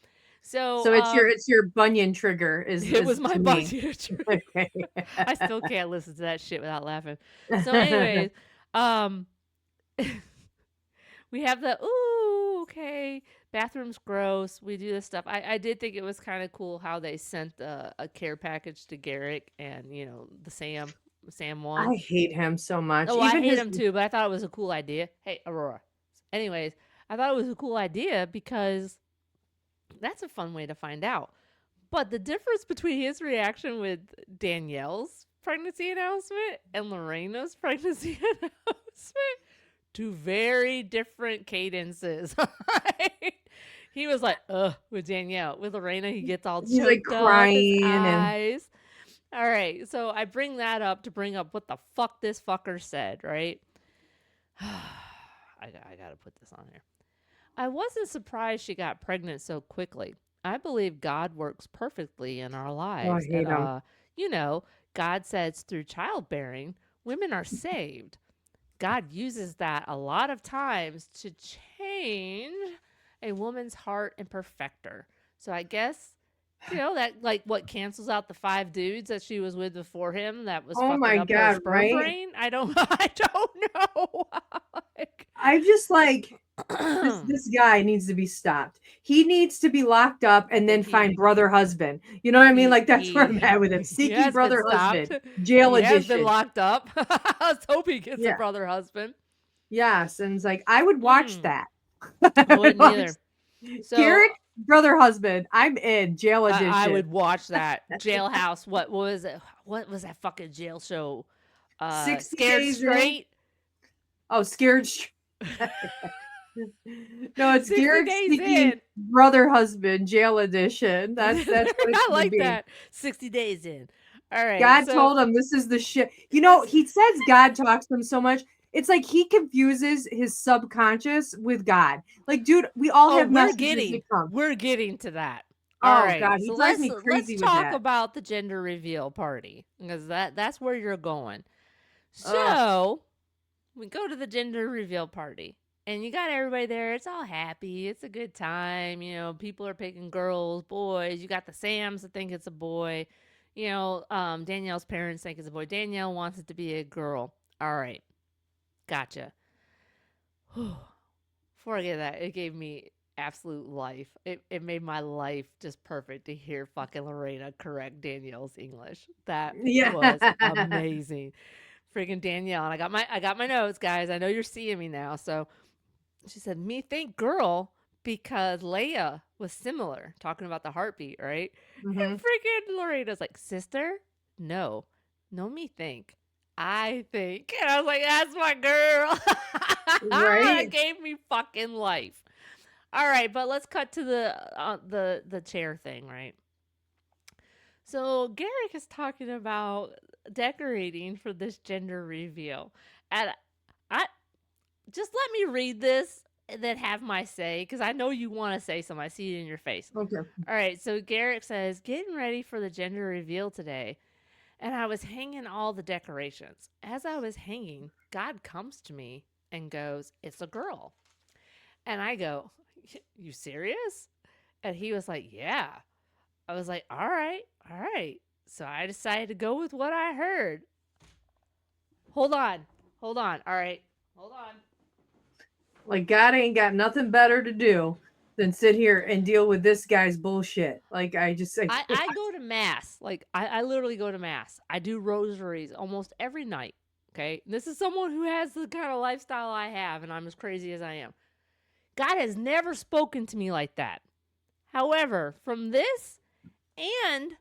So
it's your bunion trigger.
It was my bunion trigger. Okay. I still can't listen to that shit without laughing. So anyways, we have the okay, bathroom's gross. We do this stuff. I did think it was kind of cool how they sent a care package to Garrick and the Sam Sam won.
I hate him so much.
Oh, I hate him too, but I thought it was a cool idea. Hey, Aurora. Anyways, I thought it was a cool idea because that's a fun way to find out. But the difference between his reaction with Danielle's pregnancy announcement and Lorena's pregnancy announcement, two very different cadences. Right? He was like, ugh, with Danielle. With Lorena, he gets all choked like crying up, his eyes. All right, so I bring that up to bring up what the fuck this fucker said, right? I got to put this on here. I wasn't surprised she got pregnant so quickly. I believe God works perfectly in our lives.
Oh, I hate him.
You know, God says through childbearing, women are saved. God uses that a lot of times to change a woman's heart and perfect her. So I guess, you know, that like what cancels out the 5 dudes that she was with before him that was fucking up her sperm brain. I don't know.
I just like this guy needs to be stopped. He needs to be locked up and then find brother husband. You know what I mean? Like that's where I'm at with him. Seeking brother husband. Jail edition. He has been
locked up. Let's hope he gets a brother husband.
Yes, and it's like I would watch that.
I wouldn't either.
So, Garrick, brother husband, I'm in jail edition.
I would watch that. Jailhouse. What was it? What was that fucking jail show?
60
Scared
Days
Straight.
Oh, Scared Straight. No, it's Garrick Seeking Brother Husband, jail edition. That's what
I like that. 60 Days In. All right.
God told him this is the shit. You know, he says God talks to him so much. It's like he confuses his subconscious with God. Like, dude, we all have messages that come.
We're getting to that.
All right. God, he drives me crazy with that.
Let's talk about the gender reveal party because that's where you're going. So we go to the gender reveal party. And you got everybody there. It's all happy. It's a good time. You know, people are picking girls, boys. You got the Sams that think it's a boy. You know, Danielle's parents think it's a boy. Danielle wants it to be a girl. All right. Gotcha. Before I get that, it gave me absolute life. It made my life just perfect to hear fucking Lorena correct Danielle's English. That was amazing. Freaking Danielle. And I got my notes, guys. I know you're seeing me now, so... She said, me think girl, because Leia was similar, talking about the heartbeat, right? Mm-hmm. And freaking Lorena's like, sister? No, me think. I think. And I was like, that's my girl. Right? That gave me fucking life. All right, but let's cut to the chair thing, right? So Garrick is talking about decorating for this gender reveal. And just let me read this and then have my say, because I know you want to say something. I see it in your face.
Okay.
All right, so Garrick says, getting ready for the gender reveal today, and I was hanging all the decorations. As I was hanging, God comes to me and goes, it's a girl. And I go, you serious? And he was like, yeah. I was like, all right. So I decided to go with what I heard. Hold on. All right, hold on.
Like, God ain't got nothing better to do than sit here and deal with this guy's bullshit. Like, I
go to mass. Like, I literally go to mass. I do rosaries almost every night. Okay. This is someone who has the kind of lifestyle I have, and I'm as crazy as I am. God has never spoken to me like that. However, from this, and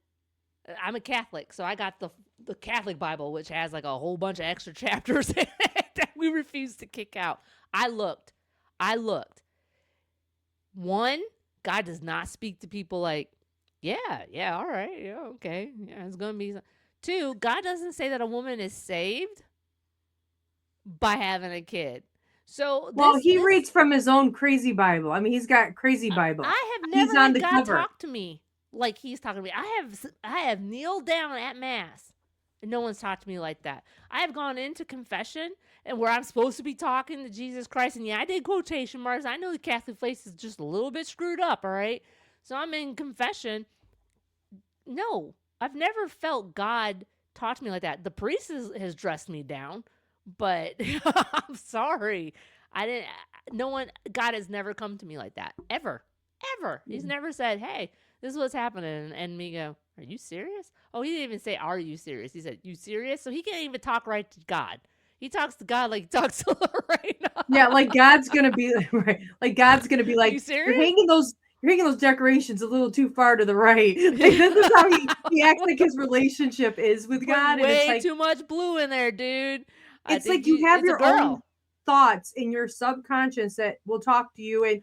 I'm a Catholic, so I got the Catholic Bible, which has like a whole bunch of extra chapters in it that we refuse to kick out. I looked. One, God does not speak to people like, yeah, all right, yeah, okay, yeah, it's going to be. Two, God doesn't say that a woman is saved by having a kid. So
he reads from his own crazy Bible. I mean, he's got crazy Bible.
I have never had God talk to me like he's talking to me. I have kneeled down at mass, and no one's talked to me like that. I have gone into confession, and where I'm supposed to be talking to Jesus Christ, and yeah, I did quotation marks. I know the Catholic faith is just a little bit screwed up, all right? So I'm in confession. No, I've never felt God talk to me like that. The priest has dressed me down, but I'm sorry. God has never come to me like that. Ever. He's never said, hey, This is what's happening. And me go, are you serious? Oh, he didn't even say, are you serious? He said, you serious? So he can't even talk right to God. He talks to God like he talks to Lorena.
Yeah, like God's gonna be right. Like God's gonna be like,
you serious?
You're hanging those decorations a little too far to the right. Like this is how he acts like his relationship is with God.
Way
and it's like,
too much blue in there, dude.
It's like you have your own thoughts in your subconscious that will talk to you, and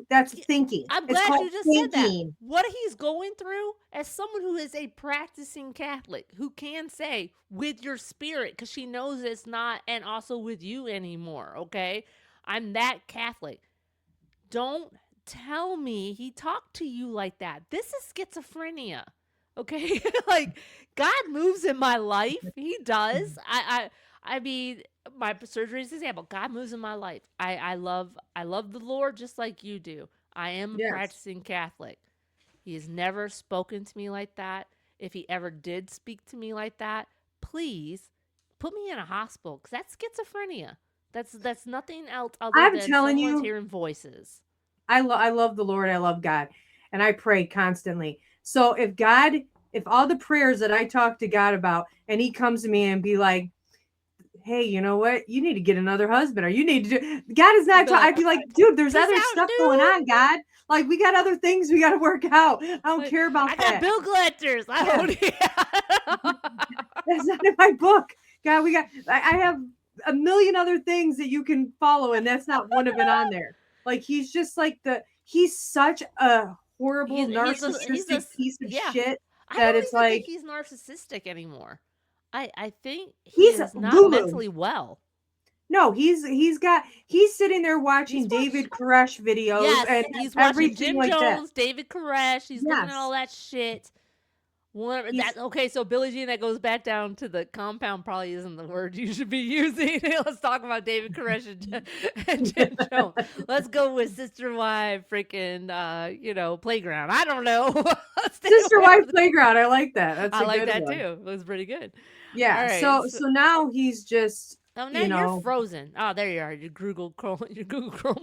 that's thinking.
I'm glad you just said that. What he's going through, as someone who is a practicing Catholic, who can say with your spirit, because she knows it's not, and also with you anymore, okay? I'm that Catholic. Don't tell me he talked to you like that. This is schizophrenia, okay? Like, God moves in my life. He does. I mean, my surgery is an example. God moves in my life. I love the Lord just like you do. I am a practicing Catholic. He has never spoken to me like that. If he ever did speak to me like that, please put me in a hospital, because that's schizophrenia. That's nothing else other than someone's hearing voices.
I love the Lord. I love God, and I pray constantly. So if all the prayers that I talk to God about, and he comes to me and be like, hey, you know what? You need to get another husband, or you need to do. God is not. I'd be like, dude, there's other stuff going on, God. Like, we got other things we got to work out. I don't care about that.
I got bill collectors. I don't.
That's not in my book. God, I have a million other things that you can follow, and that's not one of it on there. Like, he's just like he's such a horrible narcissistic piece of shit that it's like
think he's narcissistic anymore. I think he's not mentally well.
No, he's sitting there watching David Koresh videos.
Yes,
and
he's watching Jim Jones, David Koresh. He's looking at all that shit. Okay, so Billie Jean, that goes back down to the compound probably isn't the word you should be using. Let's talk about David Koresh and Jim Jones. Let's go with Sister Wife freaking, Playground. I don't know.
Sister Wife Playground. I like that.
I like that too. It was pretty good.
Yeah. Right, so now he's just.
Oh, now you're frozen. Oh, there you are. Your Google Chrome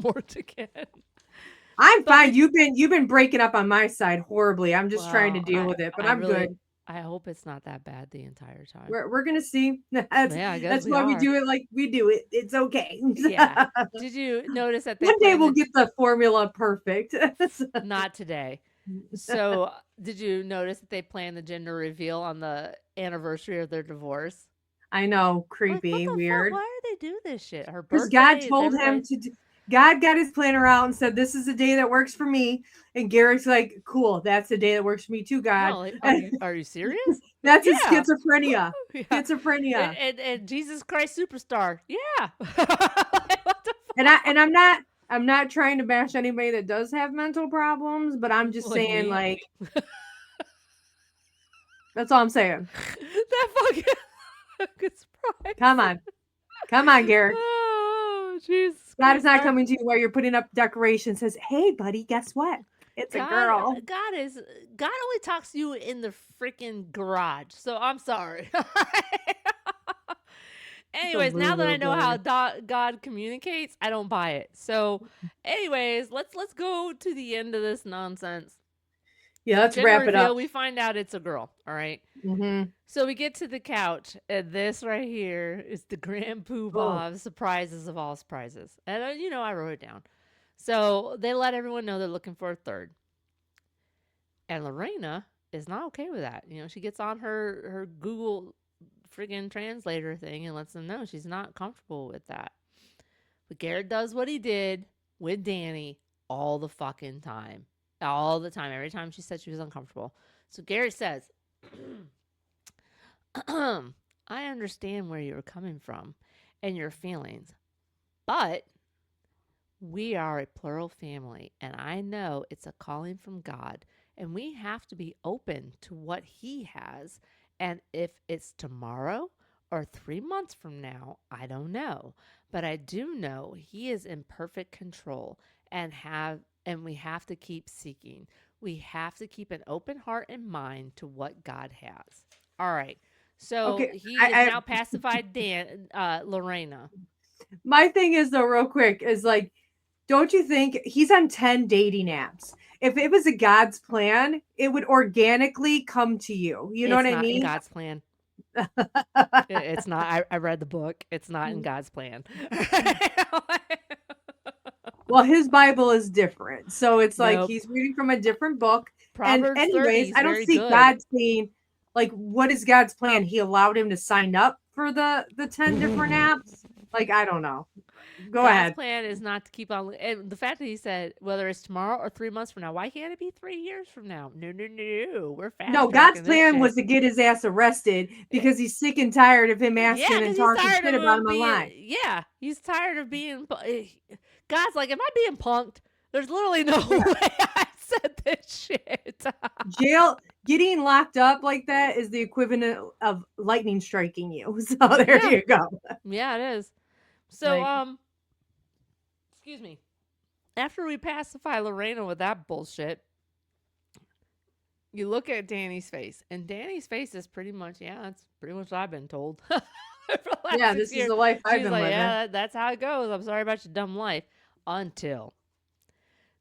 worked again.
I'm fine. You've been breaking up on my side horribly. I'm just trying to deal with it, but I'm really good.
I hope it's not that bad the entire time.
We're gonna see. That's why we do it like we do it. It's okay.
Yeah. Did you notice that
one day we'll get the formula perfect?
Not today. So, did you notice that they planned the gender reveal on the anniversary of their divorce?
I know, creepy, weird.
Why do they do this shit? Her
birthday. Because God told him to. God got his planner out and said, "This is a day that works for me." And Garrett's like, "Cool, that's a day that works for me too, God."
No, like, are you serious?
That's a schizophrenia. Yeah. Schizophrenia.
And Jesus Christ Superstar. Yeah.
And I'm not trying to bash anybody that does have mental problems, but I'm just saying, like, that's all I'm saying.
That fucking
Come on, Garrett.
Oh, Jesus.
God is not coming to you while you're putting up decorations. Says, "Hey, buddy, guess what? It's a girl."
God only talks to you in the freaking garage. So I'm sorry. Anyways, now that I know how God communicates, I don't buy it. So, anyways, let's go to the end of this nonsense.
Yeah, let's wrap it up.
We find out it's a girl. All right.
Mm-hmm.
So we get to the couch, and this right here is the grand poobah of surprises of all surprises. And I wrote it down. So they let everyone know they're looking for a third. And Lorena is not okay with that. She gets on her Google friggin' translator thing and lets them know she's not comfortable with that. But Garrett does what he did with Danny all the fucking time. All the time. Every time she said she was uncomfortable. So Garrett says, I understand where you're coming from and your feelings, but we are a plural family, and I know it's a calling from God, and we have to be open to what he has. And if it's tomorrow or 3 months from now, I don't know, but I do know he is in perfect control, and we have to keep seeking. We have to keep an open heart and mind to what God has. All right. So he is now pacified Lorena.
My thing is, though, real quick, is like, don't you think he's on 10 dating apps? If it was a God's plan, it would organically come to you. You know what I mean?
It's not in God's plan. It's not. I read the book. It's not in God's plan.
Well, his Bible is different. So it's like he's reading from a different book.
Proverbs
and anyways,
30
I don't see God saying, like, what is God's plan? He allowed him to sign up for the 10 different apps. Like, I don't know. Go ahead.
God's plan is not to keep on. And the fact that he said, whether it's tomorrow or 3 months from now, why can't it be 3 years from now? No. We're fast.
No, God's plan was to get his ass arrested because he's sick and tired of him asking and talking shit about him online.
Yeah, he's tired of being. God's like, am I being punked? There's literally no way I said this shit.
Jail, getting locked up like that is the equivalent of lightning striking you. So there you go.
Yeah, it is. So, excuse me. After we pacify Lorena with that bullshit, you look at Danny's face, and Danny's face is pretty much, that's pretty much what I've been told.
This is the life I've been living.
Yeah, that's how it goes. I'm sorry about your dumb life. Until.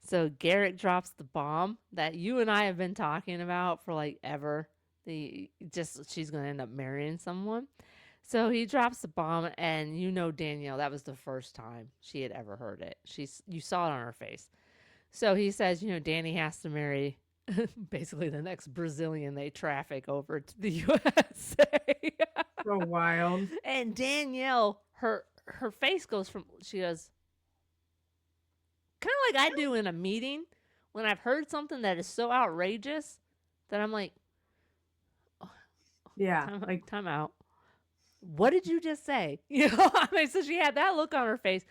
So Garrett drops the bomb that you and I have been talking about for like ever. She's going to end up marrying someone. So he drops the bomb, and Danielle, that was the first time she had ever heard it. You saw it on her face. So he says, Danny has to marry basically the next Brazilian they traffic over to the USA.
So wild.
And Danielle, her face goes she goes, kind of like I do in a meeting when I've heard something that is so outrageous that I'm like, time out. What did you just say? So she had that look on her face,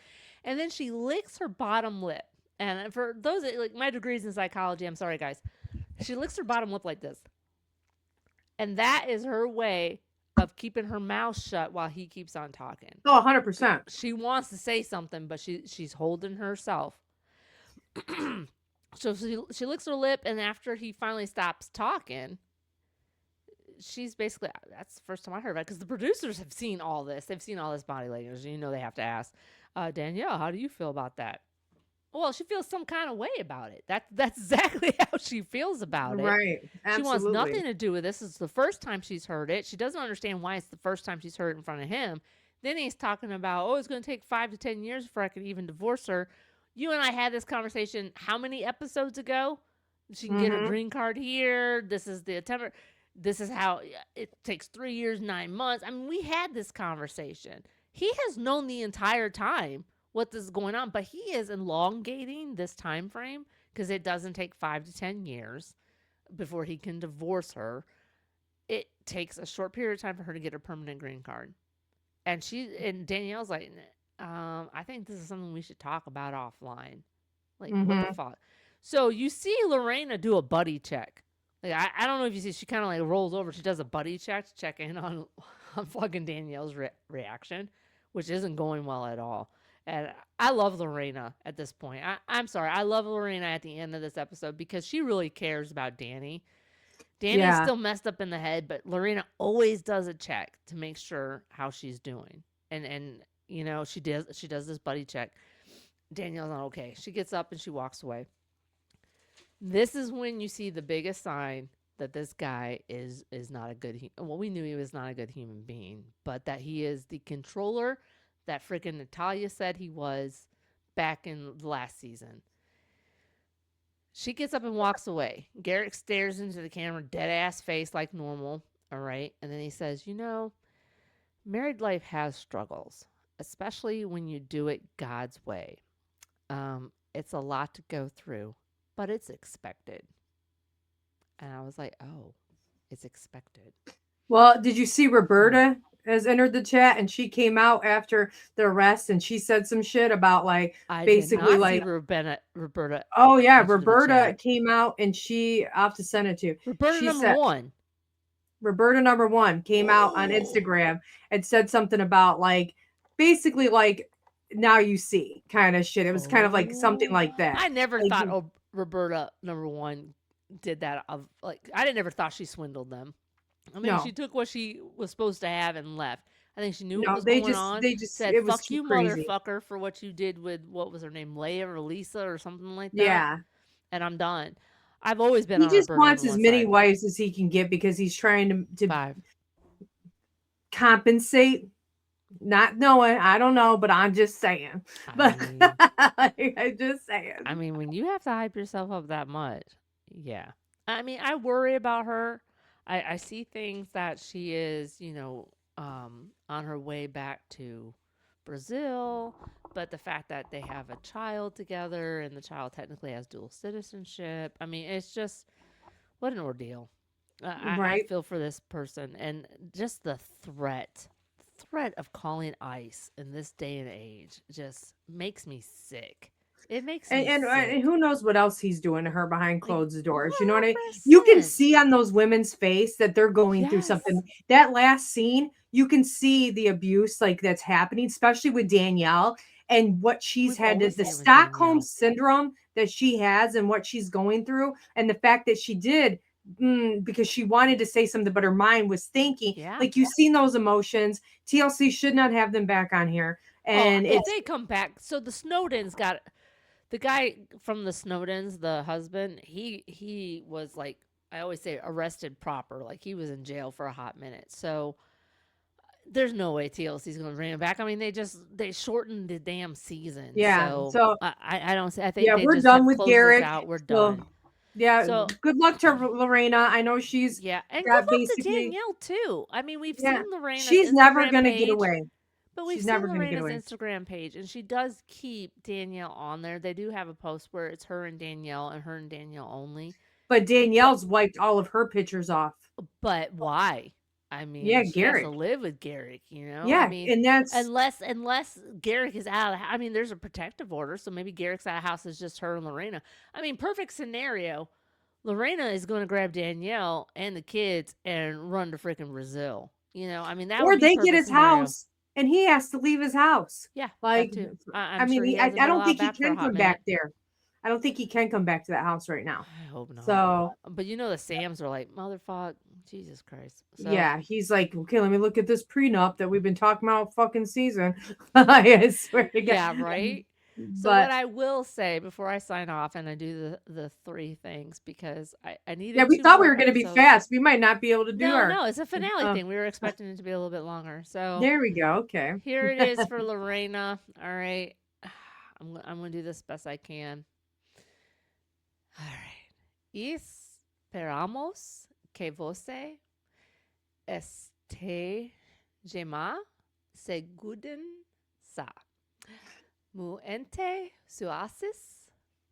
and then she licks her bottom lip. And for those like my degrees in psychology, I'm sorry guys, she licks her bottom lip like this, and that is her way of keeping her mouth shut while he keeps on talking.
Oh, 100%.
She wants to say something, but she's holding herself. So she licks her lip, and after he finally stops talking, she's basically, that's the first time I heard about it, because the producers have seen all this. They've seen all this body language. They have to ask, Danielle, how do you feel about that? Well, she feels some kind of way about it. That's exactly how she feels about it.
Right. Absolutely.
She wants nothing to do with this. It's the first time she's heard it. She doesn't understand why it's the first time she's heard it in front of him. Then he's talking about, it's going to take 5 to 10 years before I could even divorce her. You and I had this conversation how many episodes ago? She can get her green card here. This is the attempt. This is how it takes 3 years, 9 months. I mean, we had this conversation. He has known the entire time what is going on, but he is elongating this time frame because it doesn't take 5 to 10 years before he can divorce her. It takes a short period of time for her to get her permanent green card. And Danielle's like, I think this is something we should talk about offline. Like, what the fuck? So you see Lorena do a buddy check. Like, I don't know if you see, she kind of like rolls over. She does a buddy check to check in on fucking Danielle's reaction, which isn't going well at all. And I love Lorena at this point. I'm sorry. I love Lorena at the end of this episode because she really cares about Danny. Danny's still messed up in the head, but Lorena always does a check to make sure how she's doing. And she does this buddy check. Danielle's not okay. She gets up and she walks away. This is when you see the biggest sign that this guy is not a good we knew he was not a good human being, but that he is the controller that freaking Natalia said he was back in the last season. She gets up and walks away. Garrett stares into the camera, dead ass face like normal. All right. And then he says, married life has struggles, especially when you do it God's way. It's a lot to go through, but it's expected. And I was like, oh, it's expected.
Well, did you see Roberta has entered the chat, and she came out after the arrest, and she said some shit about like basically like
Roberta.
Oh yeah, Roberta came out, and I'll have to send it to you. Roberta number one came out on Instagram and said something about like basically like now you see kind of shit. It was kind of like something like that.
I never thought Roberta number one did that. I never thought she swindled them. I mean, she took what she was supposed to have and left. I think she knew what
No,
was going on.
they just,
Said,
it was
"Fuck
too
you,
crazy.
motherfucker," for what you did with, what was her name, Leia or Lisa or something like that.
Yeah.
And I'm done. I've always been
He
on a
just
burn
wants
over
as
one
many
side.
wives as he can get because he's trying to
5.
compensate. Not knowing, I don't know, but I'm just saying. But I'm just saying.
I mean, when you have to hype yourself up that much, yeah. I mean, I worry about her. I see things that she is, on her way back to Brazil, but the fact that they have a child together and the child technically has dual citizenship. I mean, it's just, what an ordeal. I
Right.
feel for this person, and just the threat of calling ICE in this day and age just makes me sick. It makes me
And
sick.
who knows what else he's doing to her behind
Like,
closed doors. You know what I mean? You can
100%.
see on those women's face that they're going through something.
Yes.
That last scene, you can see the abuse like that's happening, especially with Danielle and what she's
We've
had,
always
the
seen it with
Stockholm
Danielle.
syndrome that she has and what she's going through, and the fact that she did because she wanted to say something, but her mind was thinking.
Yeah.
Like, you've seen those emotions. TLC should not have them back on here.
Oh,
And
if
it's
they come back, so the Snowdens got the guy from the Snowdens, the husband. He was like, I always say, arrested proper. Like, he was in jail for a hot minute. So there's no way TLC's going to bring him back. I mean, they shortened the damn season.
yeah.
So
So
I don't say. I think
yeah,
they
we're
just
done
have
with
closed this
Garrick.
out. We're
So
done.
yeah,
So
good luck to Lorena. I know she's
yeah, and good
got
luck to
basically,
Danielle too. I mean, we've
yeah,
seen Lorena's
she's never
Instagram
gonna get
page,
away.
but we've
She's
seen
never gonna get
Lorena's
away.
Instagram page, and she does keep Danielle on there. They do have a post where it's her and Danielle and her and Danielle only.
But Danielle's wiped all of her pictures off.
But why? I
Yeah,
mean, she has to
Garrick.
live with Garrick, you know? I
Yeah,
mean,
and that's
unless Garrick is out of the, I mean, there's a protective order, so maybe Garrick's out of the house, is just her and Lorena. I mean, perfect scenario. Lorena is going to grab Danielle and the kids and run to freaking Brazil. I mean, that would
or
be
they get
perfect
his
scenario.
house and he has to leave his house.
Yeah, that
Like,
too. I'm
I mean,
sure he
I
hasn't been
don't
allowed
think he
back for a
can
hot
come back
minute.
there. I don't think he can come back to that house right now.
I hope not.
So
But the Sams are like, motherfuck, Jesus Christ. So
yeah, he's like, okay, let me look at this prenup that we've been talking about fucking season. I swear to God.
yeah, right. So what
But
I will say before I sign off, and I do the 3 things, because I
yeah,
needed
we
2
thought we
more
were going to be
episodes.
fast. We might not be able to do our.
No, it's a finale thing. We were expecting it to be a little bit longer. So
There we go. Okay.
here it is for Lorena. All right. I'm going to do this best I can. All right. Esperamos que você esteja segurança. Muente suasis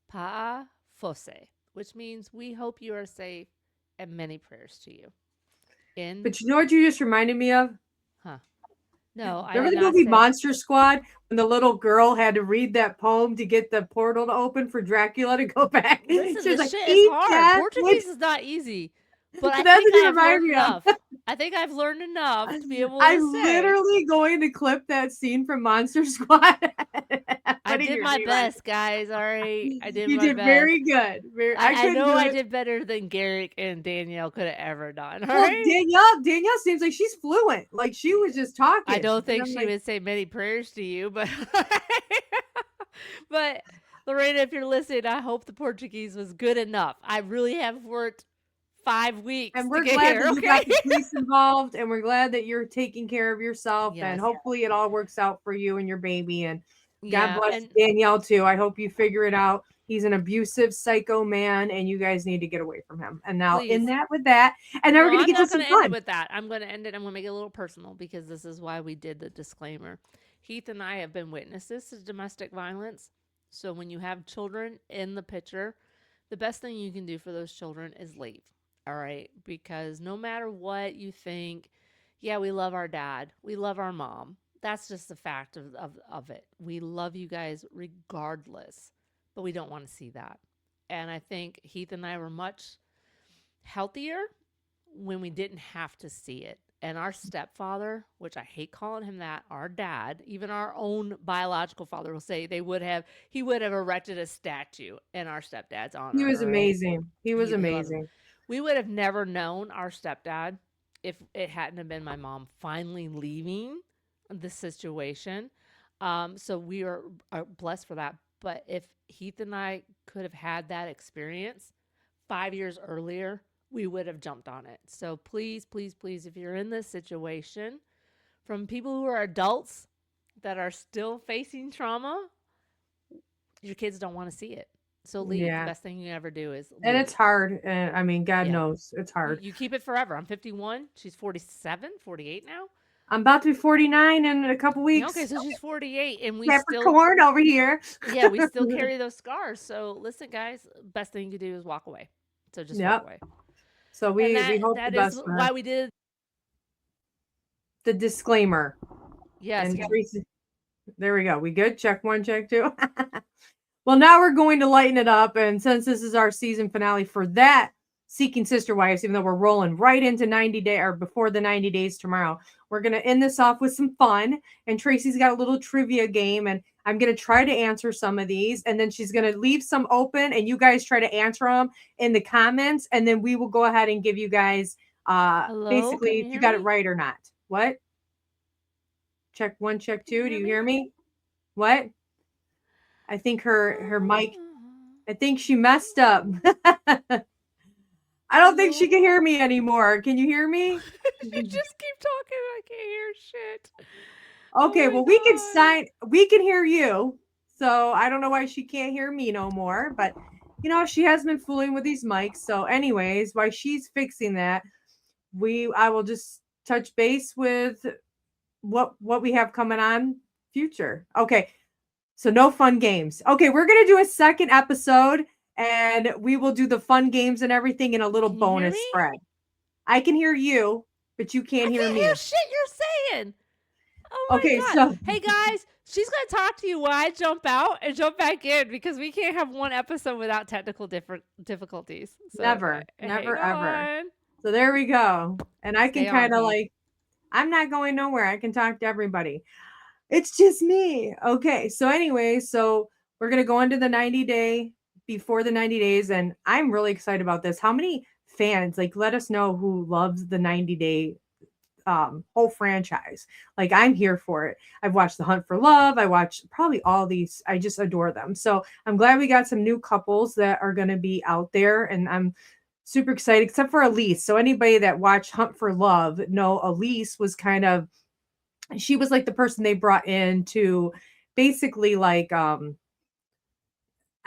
pa você, which means we hope you are safe, and many prayers to you.
But you know what you just reminded me of?
Huh. No, I
Remember
did
the
not
movie
say.
Monster Squad when the little girl had to read that poem to get the portal to open for Dracula to go back?
Listen,
She was
this
like,
shit is
eat
hard.
that.
Portuguese is not easy. But I
That's
think
what you
I've
remind
learned
me of.
enough. I think I've learned enough to be able to
I'm
say.
literally going to clip that scene from Monster Squad.
I did my best, guys. All right. I did
You
my
did
best.
very good.
I
couldn't
know
do
I
it.
did better than Garrick and Danielle could have ever done. All
Well,
right.
Danielle seems like she's fluent. Like, she was just talking.
I don't think
she
would say many prayers to you, but but Lorena, if you're listening, I hope the Portuguese was good enough. I really have worked 5 weeks
and we're
to get
glad
here.
that
Okay.
you got the police involved, and we're glad that you're taking care of yourself,
Yes.
and hopefully it all works out for you and your baby. And
Yeah,
God bless
and
Danielle too. I hope you figure it out. He's an abusive psycho man, and you guys need to get away from him. And now,
please.
with that, and now we're
Well,
gonna
I'm
get to
not
some
going to end it
fun.
with that. I'm going to end it. I'm going to make it a little personal, because this is why we did the disclaimer. Heath and I have been witnesses to domestic violence. So when you have children in the picture, the best thing you can do for those children is leave. All right? Because no matter what you think, yeah, we love our dad, we love our mom. That's just the fact of it. We love you guys regardless, but we don't want to see that. And I think Heath and I were much healthier when we didn't have to see it. And our stepfather, which I hate calling him that, our dad, even our own biological father will say he would have erected a statue in our stepdad's honor.
He was
right?
amazing. He was
He loved him.
amazing.
We would have never known our stepdad if it hadn't have been my mom finally leaving this situation. So we are blessed for that. But if Heath and I could have had that experience 5 years earlier, we would have jumped on it. So please, please, please, if you're in this situation, from people who are adults that are still facing trauma, your kids don't want to see it. So leave.
Yeah.
The best thing you ever do is leave.
And it's hard. I mean, God knows it's hard.
You keep it forever. I'm 51. She's 47, 48 now.
I'm about to be 49 in a couple weeks.
Okay, so she's 48, and we
Capricorn over here.
Yeah, we still carry those scars. So listen, guys, best thing you can do is walk away. So just walk away.
So we hope the best.
That is why we did
the disclaimer.
Yes.
And there we go. We good? Check 1, check 2. Well, now we're going to lighten it up. And since this is our season finale for that Seeking Sister Wives, even though we're rolling right into 90 days or before the 90 days tomorrow, we're going to end this off with some fun. And Tracy's got a little trivia game, and I'm going to try to answer some of these. And then she's going to leave some open, and you guys try to answer them in the comments. And then we will go ahead and give you guys basically if you got it right or not. What? Check 1, check 2. Do you hear me? What? I think her mic, I think she messed up. I don't think she can hear me anymore. Can you hear me?
You just keep talking. I can't hear shit.
Okay, well, we can hear you. So I don't know why she can't hear me no more. But, you know, she has been fooling with these mics. So anyways, while she's fixing that, I will just touch base with what we have coming on future. Okay, so no fun games. Okay, we're going to do a second episode. And we will do the fun games and everything in a little bonus spread. I can hear you, but you can't hear me. I can't
hear shit you're saying. Oh my God. So hey guys, she's going to talk to you while I jump out and jump back in because we can't have one episode without technical difficulties. So,
never, ever. So there we go. And I can kind of I'm not going nowhere. I can talk to everybody. It's just me. Okay. So anyway, we're going to go into the 90-day before the 90 days. And I'm really excited about this. How many fans, let us know who loves the 90-day whole franchise. I'm here for it. I've watched The Hunt for Love. I watched probably all these. I just adore them. So I'm glad we got some new couples that are going to be out there. And I'm super excited, except for Elise. So anybody that watched Hunt for Love, know Elise was she was the person they brought in to basically I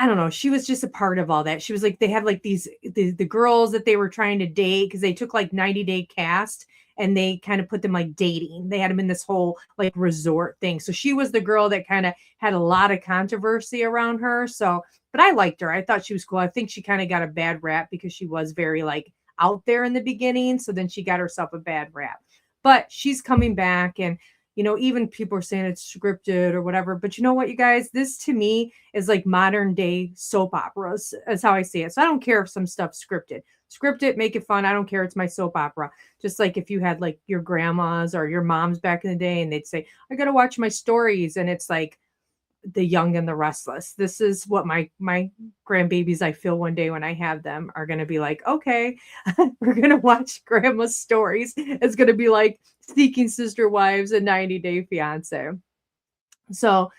don't know. She was just a part of all that. She was they had the girls that they were trying to date because they took 90-day cast and they kind of put them dating. They had them in this whole resort thing. So she was the girl that kind of had a lot of controversy around her. So, but I liked her. I thought she was cool. I think she kind of got a bad rap because she was very out there in the beginning. So then she got herself a bad rap. But she's coming back and even people are saying it's scripted or whatever. But you know what, you guys? This to me is modern day soap operas. That's how I see it. So I don't care if some stuff's scripted. Script it, make it fun. I don't care. It's my soap opera. Just if you had your grandmas or your moms back in the day and they'd say, I got to watch my stories. And it's The Young and the Restless. This is what my grandbabies, I feel one day when I have them, are going to be okay, we're going to watch grandma's stories. It's going to be Seeking Sister Wives and 90-Day Fiance. So,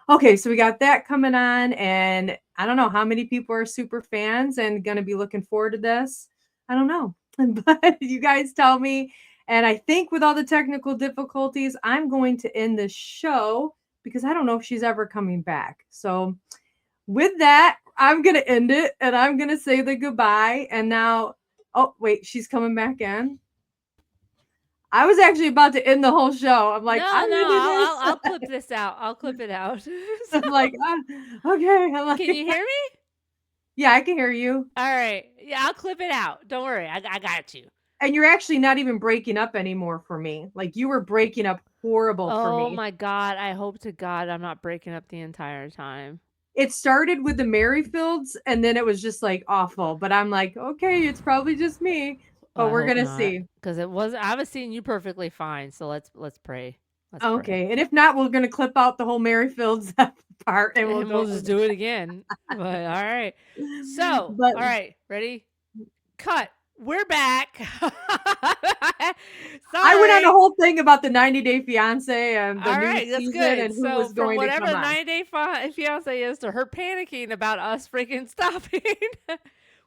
okay, so we got that coming on, and I don't know how many people are super fans and going to be looking forward to this. I don't know, but you guys tell me. And I think with all the technical difficulties, I'm going to end the show because I don't know if she's ever coming back. So with that, I'm going to end it and I'm going to say the goodbye. And now, oh, wait, she's coming back in. I was actually about to end the whole show. I'm
I'll clip this out. I'll clip it out.
So, okay.
Can you hear me?
Yeah, I can hear you.
All right. Yeah, I'll clip it out. Don't worry. I got you.
And you're actually not even breaking up anymore for me. You were breaking up horrible for me.
Oh my God. I hope to God I'm not breaking up the entire time.
It started with the Merrifields and then it was just awful. But I'm okay, it's probably just me. But we're going to see.
Because I was seeing you perfectly fine. So let's pray.
Okay. Pray. And if not, we're going to clip out the whole Merrifields part and
we'll just do it again. But all right. So, all right. Ready? Cut. We're back. Sorry.
I went on a whole thing about the 90 Day Fiance and the new season and who was going to come on.
From whatever the 90 Day Fiance is to her panicking about us freaking stopping,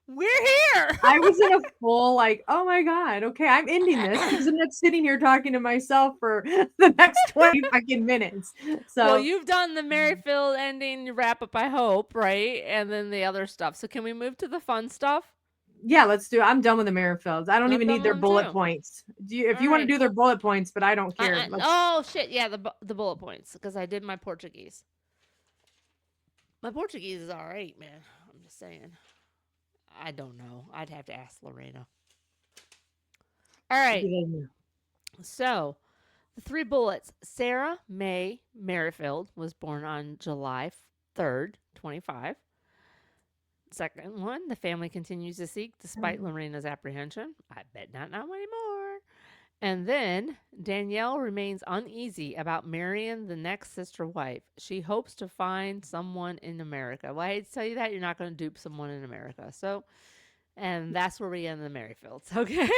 we're here.
I was in a full like, oh my God, okay, I'm ending this because I'm not sitting here talking to myself for the next 20 fucking minutes. So,
well, you've done the Merrifield ending wrap up, I hope, right? And then the other stuff. So can we move to the fun stuff?
Yeah, let's do it. I'm done with the Merrifields. I don't even need their bullet points. If you want to do their bullet points, but I don't care.
Oh shit, yeah, the bullet points because I did my Portuguese. My Portuguese is all right, man. I'm just saying. I don't know. I'd have to ask Lorena. All right. So, the 3 bullets. Sarah May Merrifield was born on July 3rd, 25. Second one, the family continues to seek despite Lorena's apprehension. I bet not now anymore. And then Danielle remains uneasy about marrying the next sister wife. She hopes to find someone in America. Well, I hate to tell you that. You're not going to dupe someone in America. So, and that's where we end the Merrifields. Okay.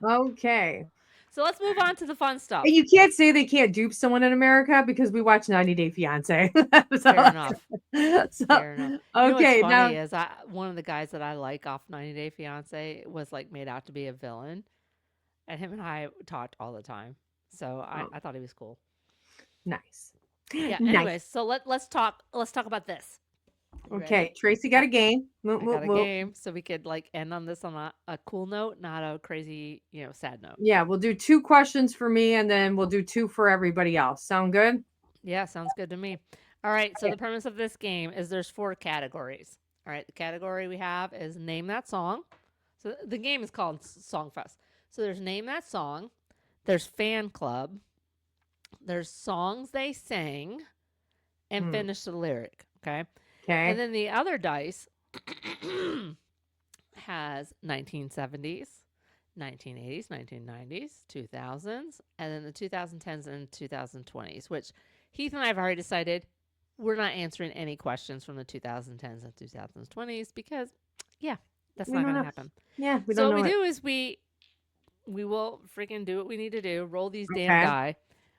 Okay.
So let's move on to the fun stuff.
You can't say they can't dupe someone in America because we watch 90 Day Fiance.
Fair enough. Fair enough.
Okay.
You know what's funny is one of the guys that I like off 90 Day Fiance was like made out to be a villain. And him and I talked all the time. So I thought he was cool.
Nice.
Yeah. Anyways, so let's talk about this.
Okay.
Ready?
Tracy got a game.
I got a game, so we could like end on this on a cool note, not a crazy, sad note.
Yeah, we'll do 2 questions for me, and then we'll do 2 for everybody else. Sound good?
Yeah, sounds good to me. All right. So the premise of this game is there's 4 categories. All right. The category we have is name that song. So the game is called Song Fest. So there's name that song. There's fan club. There's songs they sang, and finish the lyric. Okay.
Okay.
And then the other dice has 1970s, 1980s, 1990s, 2000s, and then the 2010s and 2020s, which Heath and I have already decided we're not answering any questions from the 2010s and 2020s because, that's not going to happen.
Yeah, we don't know.
So what we do is we will freaking do what we need to do, roll these damn die.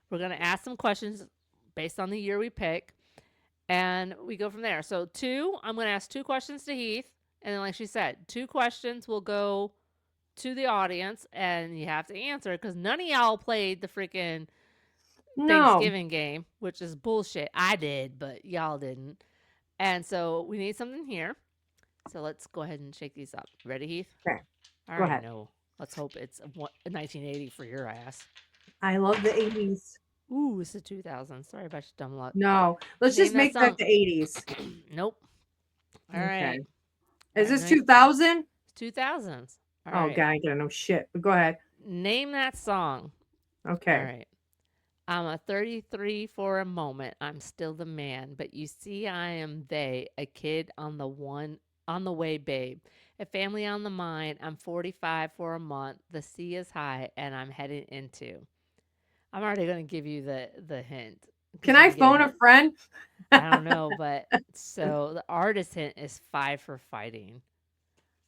We're going to ask some questions based on the year we pick. And we go from there. So I'm going to ask 2 questions to Heath. And then like she said, 2 questions will go to the audience. And you have to answer because none of y'all played the freaking Thanksgiving game, which is bullshit. I did, but y'all didn't. And so we need something here. So let's go ahead and shake these up. Ready, Heath?
Okay.
Go ahead. No. Let's hope it's 1980 for your ass.
I love the 80s.
Ooh, it's the 2000s. Sorry about your dumb luck.
No, let's just make that the 80s.
Nope. All right.
Is this 2000?
2000s.
All right. God, I don't know shit. But go ahead.
Name that song.
Okay.
All right. I'm a 33 for a moment. I'm still the man, but you see, I am they. A kid on the way, babe. A family on the mind. I'm 45 for a month. The sea is high, and I'm heading into. I'm already going to give you the hint.
Can I phone a friend?
I don't know, but so the artist hint is 5 for fighting.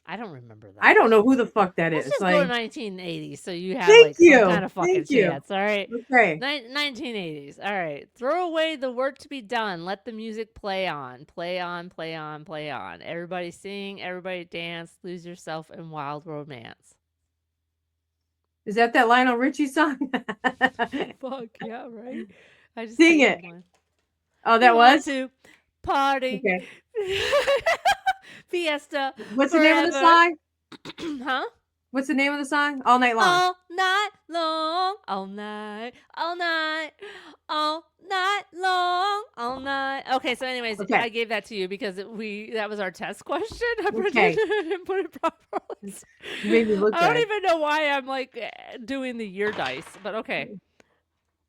I don't remember that.
I don't know who the fuck that
Let's
is.
just
like,
go to 1980, so you have some kind of fucking chance. All right.
Okay.
1980s. All right. Throw away the work to be done. Let the music play on. Play on, play on, play on. Everybody sing, everybody dance. Lose yourself in wild romance.
Is that Lionel Richie song?
Fuck yeah, right? I just
sing it.
One.
Oh, that was
to party.
Okay.
Fiesta.
What's
forever.
the name of the song?
Huh?
What's the name of the song? All Night Long.
All night long. All night. All night. All night long. All night. Okay, so anyways, I gave that to you because that was our test question. I pretended I didn't put it properly.
Maybe look
I don't even know why I'm like doing the year dice, but okay.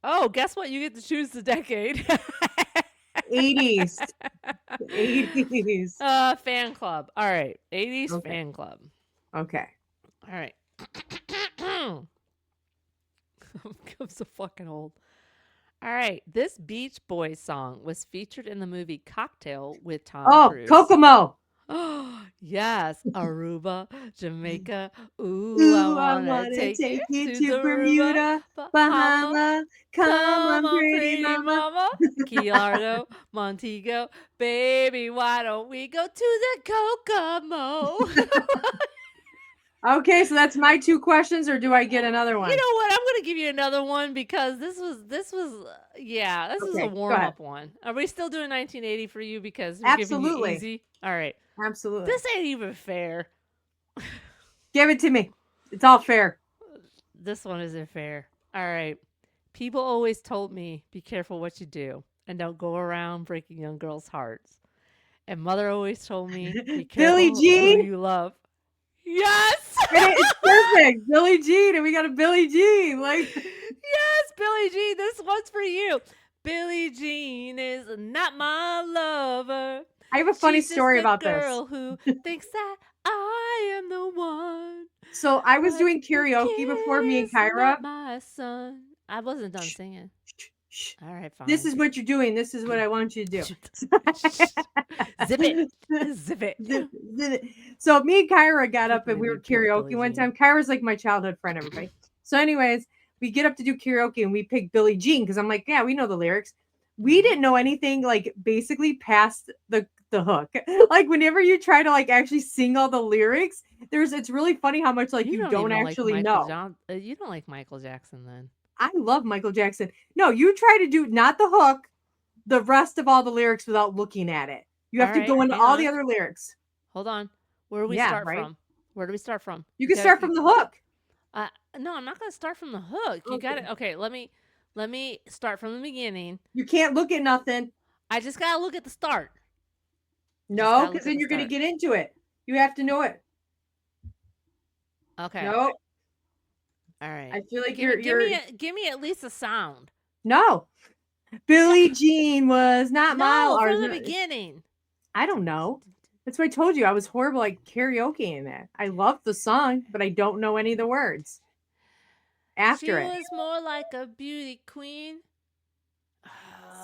Oh, guess what? You get to choose the decade.
80s. 80s.
Fan club. All right. 80s fan club.
Okay.
All right. I'm so fucking old. All right. This Beach Boys song was featured in the movie Cocktail with Tom Cruise.
Oh, Kokomo.
Oh, yes. Aruba, Jamaica. Ooh, I
Ooh, I
want to
wanna
take you
take you
to
to
Aruba,
Bermuda,
Bahama.
Bahama. Come
Come
on,
on,
pretty
pretty
mama.
mama. Key Largo, Montego. Baby, why don't we go to the Kokomo?
Okay, so that's my 2 questions, or do I get another one?
You know what? I'm going to give you another one because this was this is a
Okay, go
warm
ahead.
up one. Are we still doing 1980 for you because we're giving you
Absolutely.
easy? All right.
Absolutely.
This ain't even fair.
Give it to me. It's all fair.
This one isn't fair. All right. People always told me, be careful what you do and don't go around breaking young girls' hearts. And mother always told me, be
Billie
careful who
Jean.
you love. Yes.
It's perfect. Billie Jean, and we got a Billie Jean. Like,
yes, Billie Jean. This one's for you. Billie Jean is not my lover.
I have a funny
She's
story
just a
about
girl
this.
who thinks that I am the one.
So I was
But
doing
the
karaoke before,
kid
me and
is
Kyra.
not my son. I wasn't done singing.
Shh.
All right, fine.
This is what you're doing. This is what I want you to do.
Zip it. Zip it.
Zip it. So me and Kyra got up and we were
believe we picked
karaoke
Billie
one
Jean.
time. Kyra's like my childhood friend, everybody. So anyways, we get up to do karaoke and we pick Billie Jean because I'm like, yeah, we know the lyrics. We didn't know anything like basically past the hook. Like whenever you try to like actually sing all the lyrics, it's really funny how much like you don't actually know.
You don't like Michael Jackson then.
I love Michael Jackson. No, you try to do not the hook, the rest of all the lyrics without looking at it. You have to go into all the other lyrics.
Hold on. Where do we start from? Where do we start from?
You can start from the hook.
No, I'm not going to start from the hook. You got it. Okay, let me start from the beginning.
You can't look at nothing.
I just got to look at the start.
No, because then you're going to get into it. You have to know it.
Okay.
No.
All right.
I feel like
give me at least a sound.
No. Billie Jean was not
no, from the beginning.
I don't know. That's what I told you. I was horrible like karaoke in that. I love the song, but I don't know any of the words.
She was more like a beauty queen.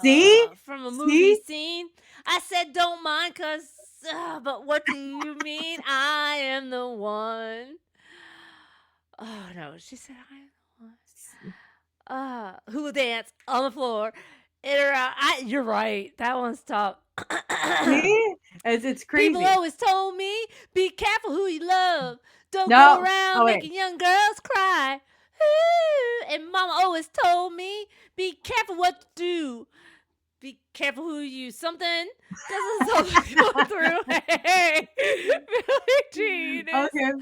See?
From a movie scene. I said don't mind but what do you mean? I am the one. Oh no, she said I am the one. Who will dance on the floor? You're right. That one's tough.
See? It's crazy.
People always told me, be careful who you love. Don't go around making young girls cry. Ooh. And mama always told me, be careful what to do. Be careful who you something doesn't go through. Hey, Billie Jean.
Okay.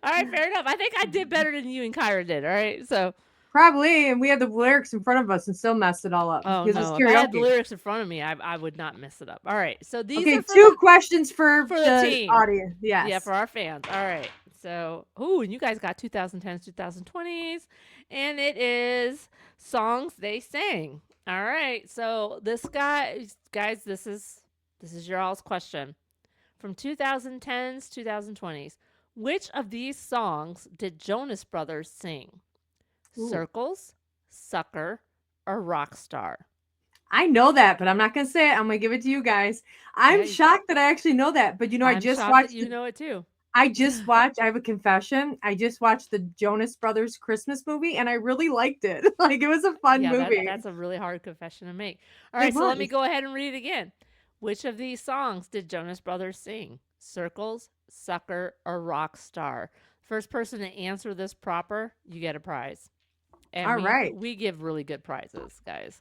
All right, fair enough. I think I did better than you and Kyra did. All right, so
probably, and we had the lyrics in front of us and still messed it all up.
Oh no! If I had the lyrics in front of me, I would not mess it up. All right, so these are for
2 questions for the
team
audience. Yes,
yeah, for our fans. All right, so and you guys got 2010s, 2020s, and it is songs they sang. All right, so this guys, this is your all's question. From 2010s, 2020s, which of these songs did Jonas Brothers sing? Ooh. Circles, Sucker, or Rockstar?
I know that, but I'm not going to say it. I'm going to give it to you guys. I'm shocked that I actually know that, but I just watched.
You know it too.
I have a confession. I just watched the Jonas Brothers Christmas movie and I really liked it. Like it was a fun movie.
That's a really hard confession to make. All right, so let me go ahead and read it again. Which of these songs did Jonas Brothers sing? Circles, Sucker, or Rockstar? First person to answer this proper, you get a prize. And we give really good prizes, guys.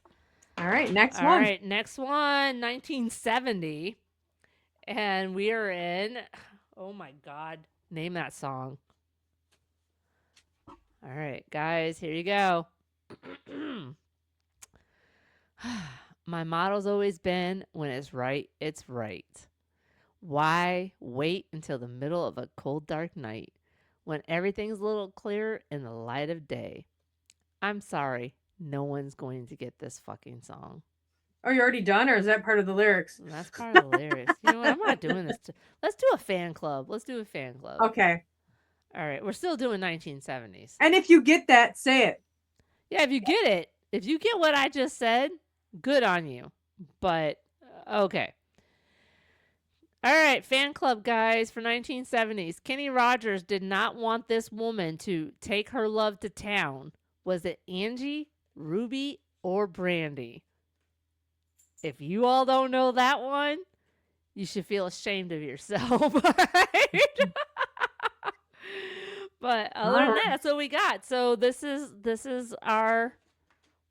All right, next one.
All right, next one, 1970. And we are in, oh my God, name that song. All right, guys, here you go. My motto's always been, when it's right, it's right. Why wait until the middle of a cold, dark night when everything's a little clearer in the light of day? I'm sorry, no one's going to get this fucking song.
Are you already done, or is that part of the lyrics?
That's part of the lyrics. You know what? I'm not doing this. Let's do a fan club.
Okay.
All right. We're still doing 1970s.
And if you get that, say it.
Yeah, if you get it. If you get what I just said, good on you. But, okay. All right, fan club guys for 1970s. Kenny Rogers did not want this woman to take her love to town. Was it Angie, Ruby, or Brandy? If you all don't know that one, you should feel ashamed of yourself. But other than that, that's what we got. So this is our,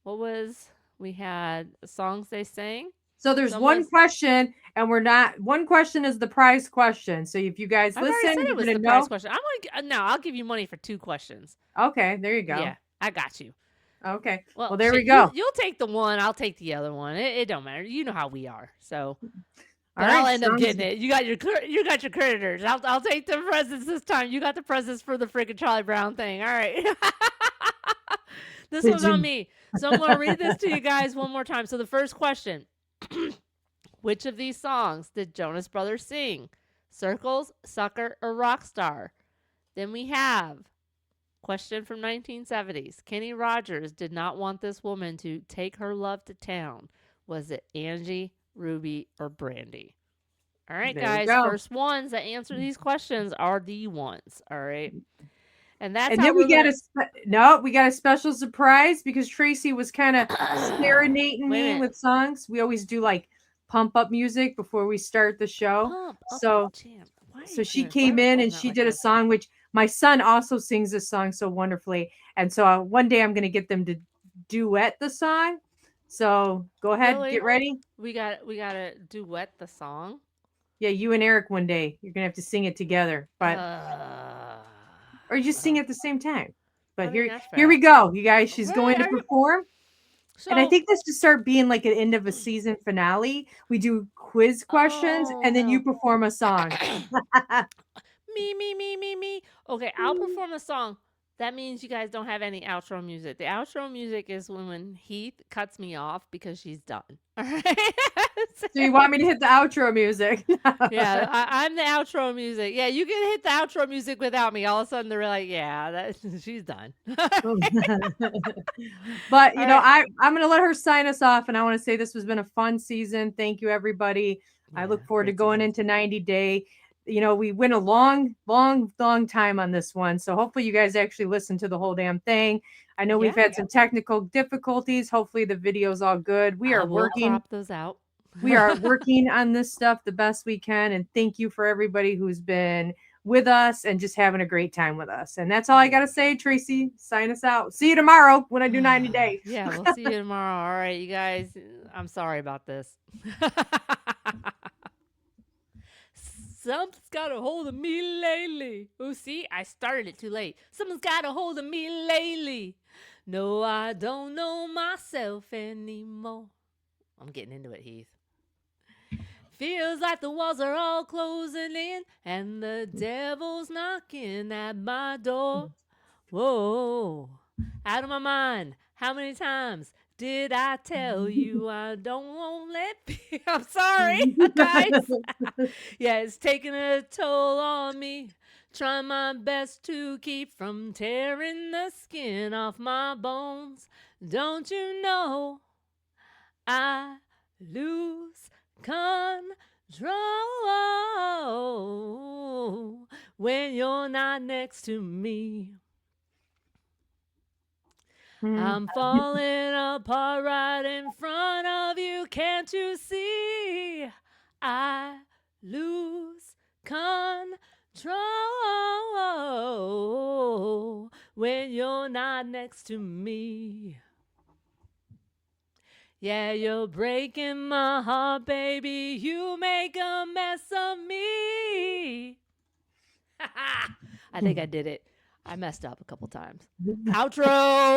we had songs they sang.
So there's one question, and one question is the prize question. So if you guys listen, you're going to know.
Prize question. I'll give you money for 2 questions.
Okay, there you go.
Yeah, I got you.
Okay. Well, there we go.
You'll take the one. I'll take the other one. It don't matter. You know how we are. So
all right,
I'll end up getting it. You got your creditors. I'll take the presents this time. You got the presents for the freaking Charlie Brown thing. All right. This one's on me. So I'm going to read this to you guys one more time. So the first question. Which of these songs did Jonas Brothers sing? Circles, Sucker, or Rockstar? Then we have question from 1970s. Kenny Rogers did not want this woman to take her love to town. Was it Angie, Ruby, or Brandy? All right, guys. First ones that answer these questions are the ones. All right. And then
we got a special surprise because Tracy was kind of serenading me with songs. We always do like pump up music before we start the show. So she came in and she did a song, which my son also sings this song so wonderfully. And so one day I'm going to get them to duet the song. So go ahead, get ready.
We got to duet the song.
Yeah, you and Eric one day. You're going to have to sing it together. But or you just sing at the same time. But here we go, you guys. She's going to perform. So, and I think this should start being like an end of a season finale. We do quiz questions, and then you perform a song.
me. Okay, I'll perform a song. That means you guys don't have any outro music. The outro music is when Heath cuts me off because she's done. All right.
So you want me to hit the outro music?
Yeah, I'm the outro music. Yeah, you can hit the outro music without me. All of a sudden, they're like, yeah, she's done.
But, I'm going to let her sign us off. And I want to say this has been a fun season. Thank you, everybody. Yeah, I look forward to going into 90 Day. We went a long time on this one. So hopefully you guys actually listen to the whole damn thing. I know we've had some technical difficulties. Hopefully the video's all good. We are working.
Crop those out.
We are working on this stuff the best we can. And thank you for everybody who's been with us and just having a great time with us. And that's all I got to say, Tracy. Sign us out. See you tomorrow when I do 90 Day.
Yeah, we'll see you tomorrow. All right, you guys. I'm sorry about this. Something's got a hold of me lately. Oh, see, I started it too late. Something's got a hold of me lately. No, I don't know myself anymore. I'm getting into it, Heath. Feels like the walls are all closing in and the devil's knocking at my door. Whoa, out of my mind. How many times did I tell you I don't want let be? I'm sorry, guys. Yeah, it's taking a toll on me. Trying my best to keep from tearing the skin off my bones. Don't you know I lose control when you're not next to me. I'm falling apart right in front of you. Can't you see? I lose control when you're not next to me. Yeah, you're breaking my heart, baby. You make a mess of me. I think I did it. I messed up a couple times. Outro.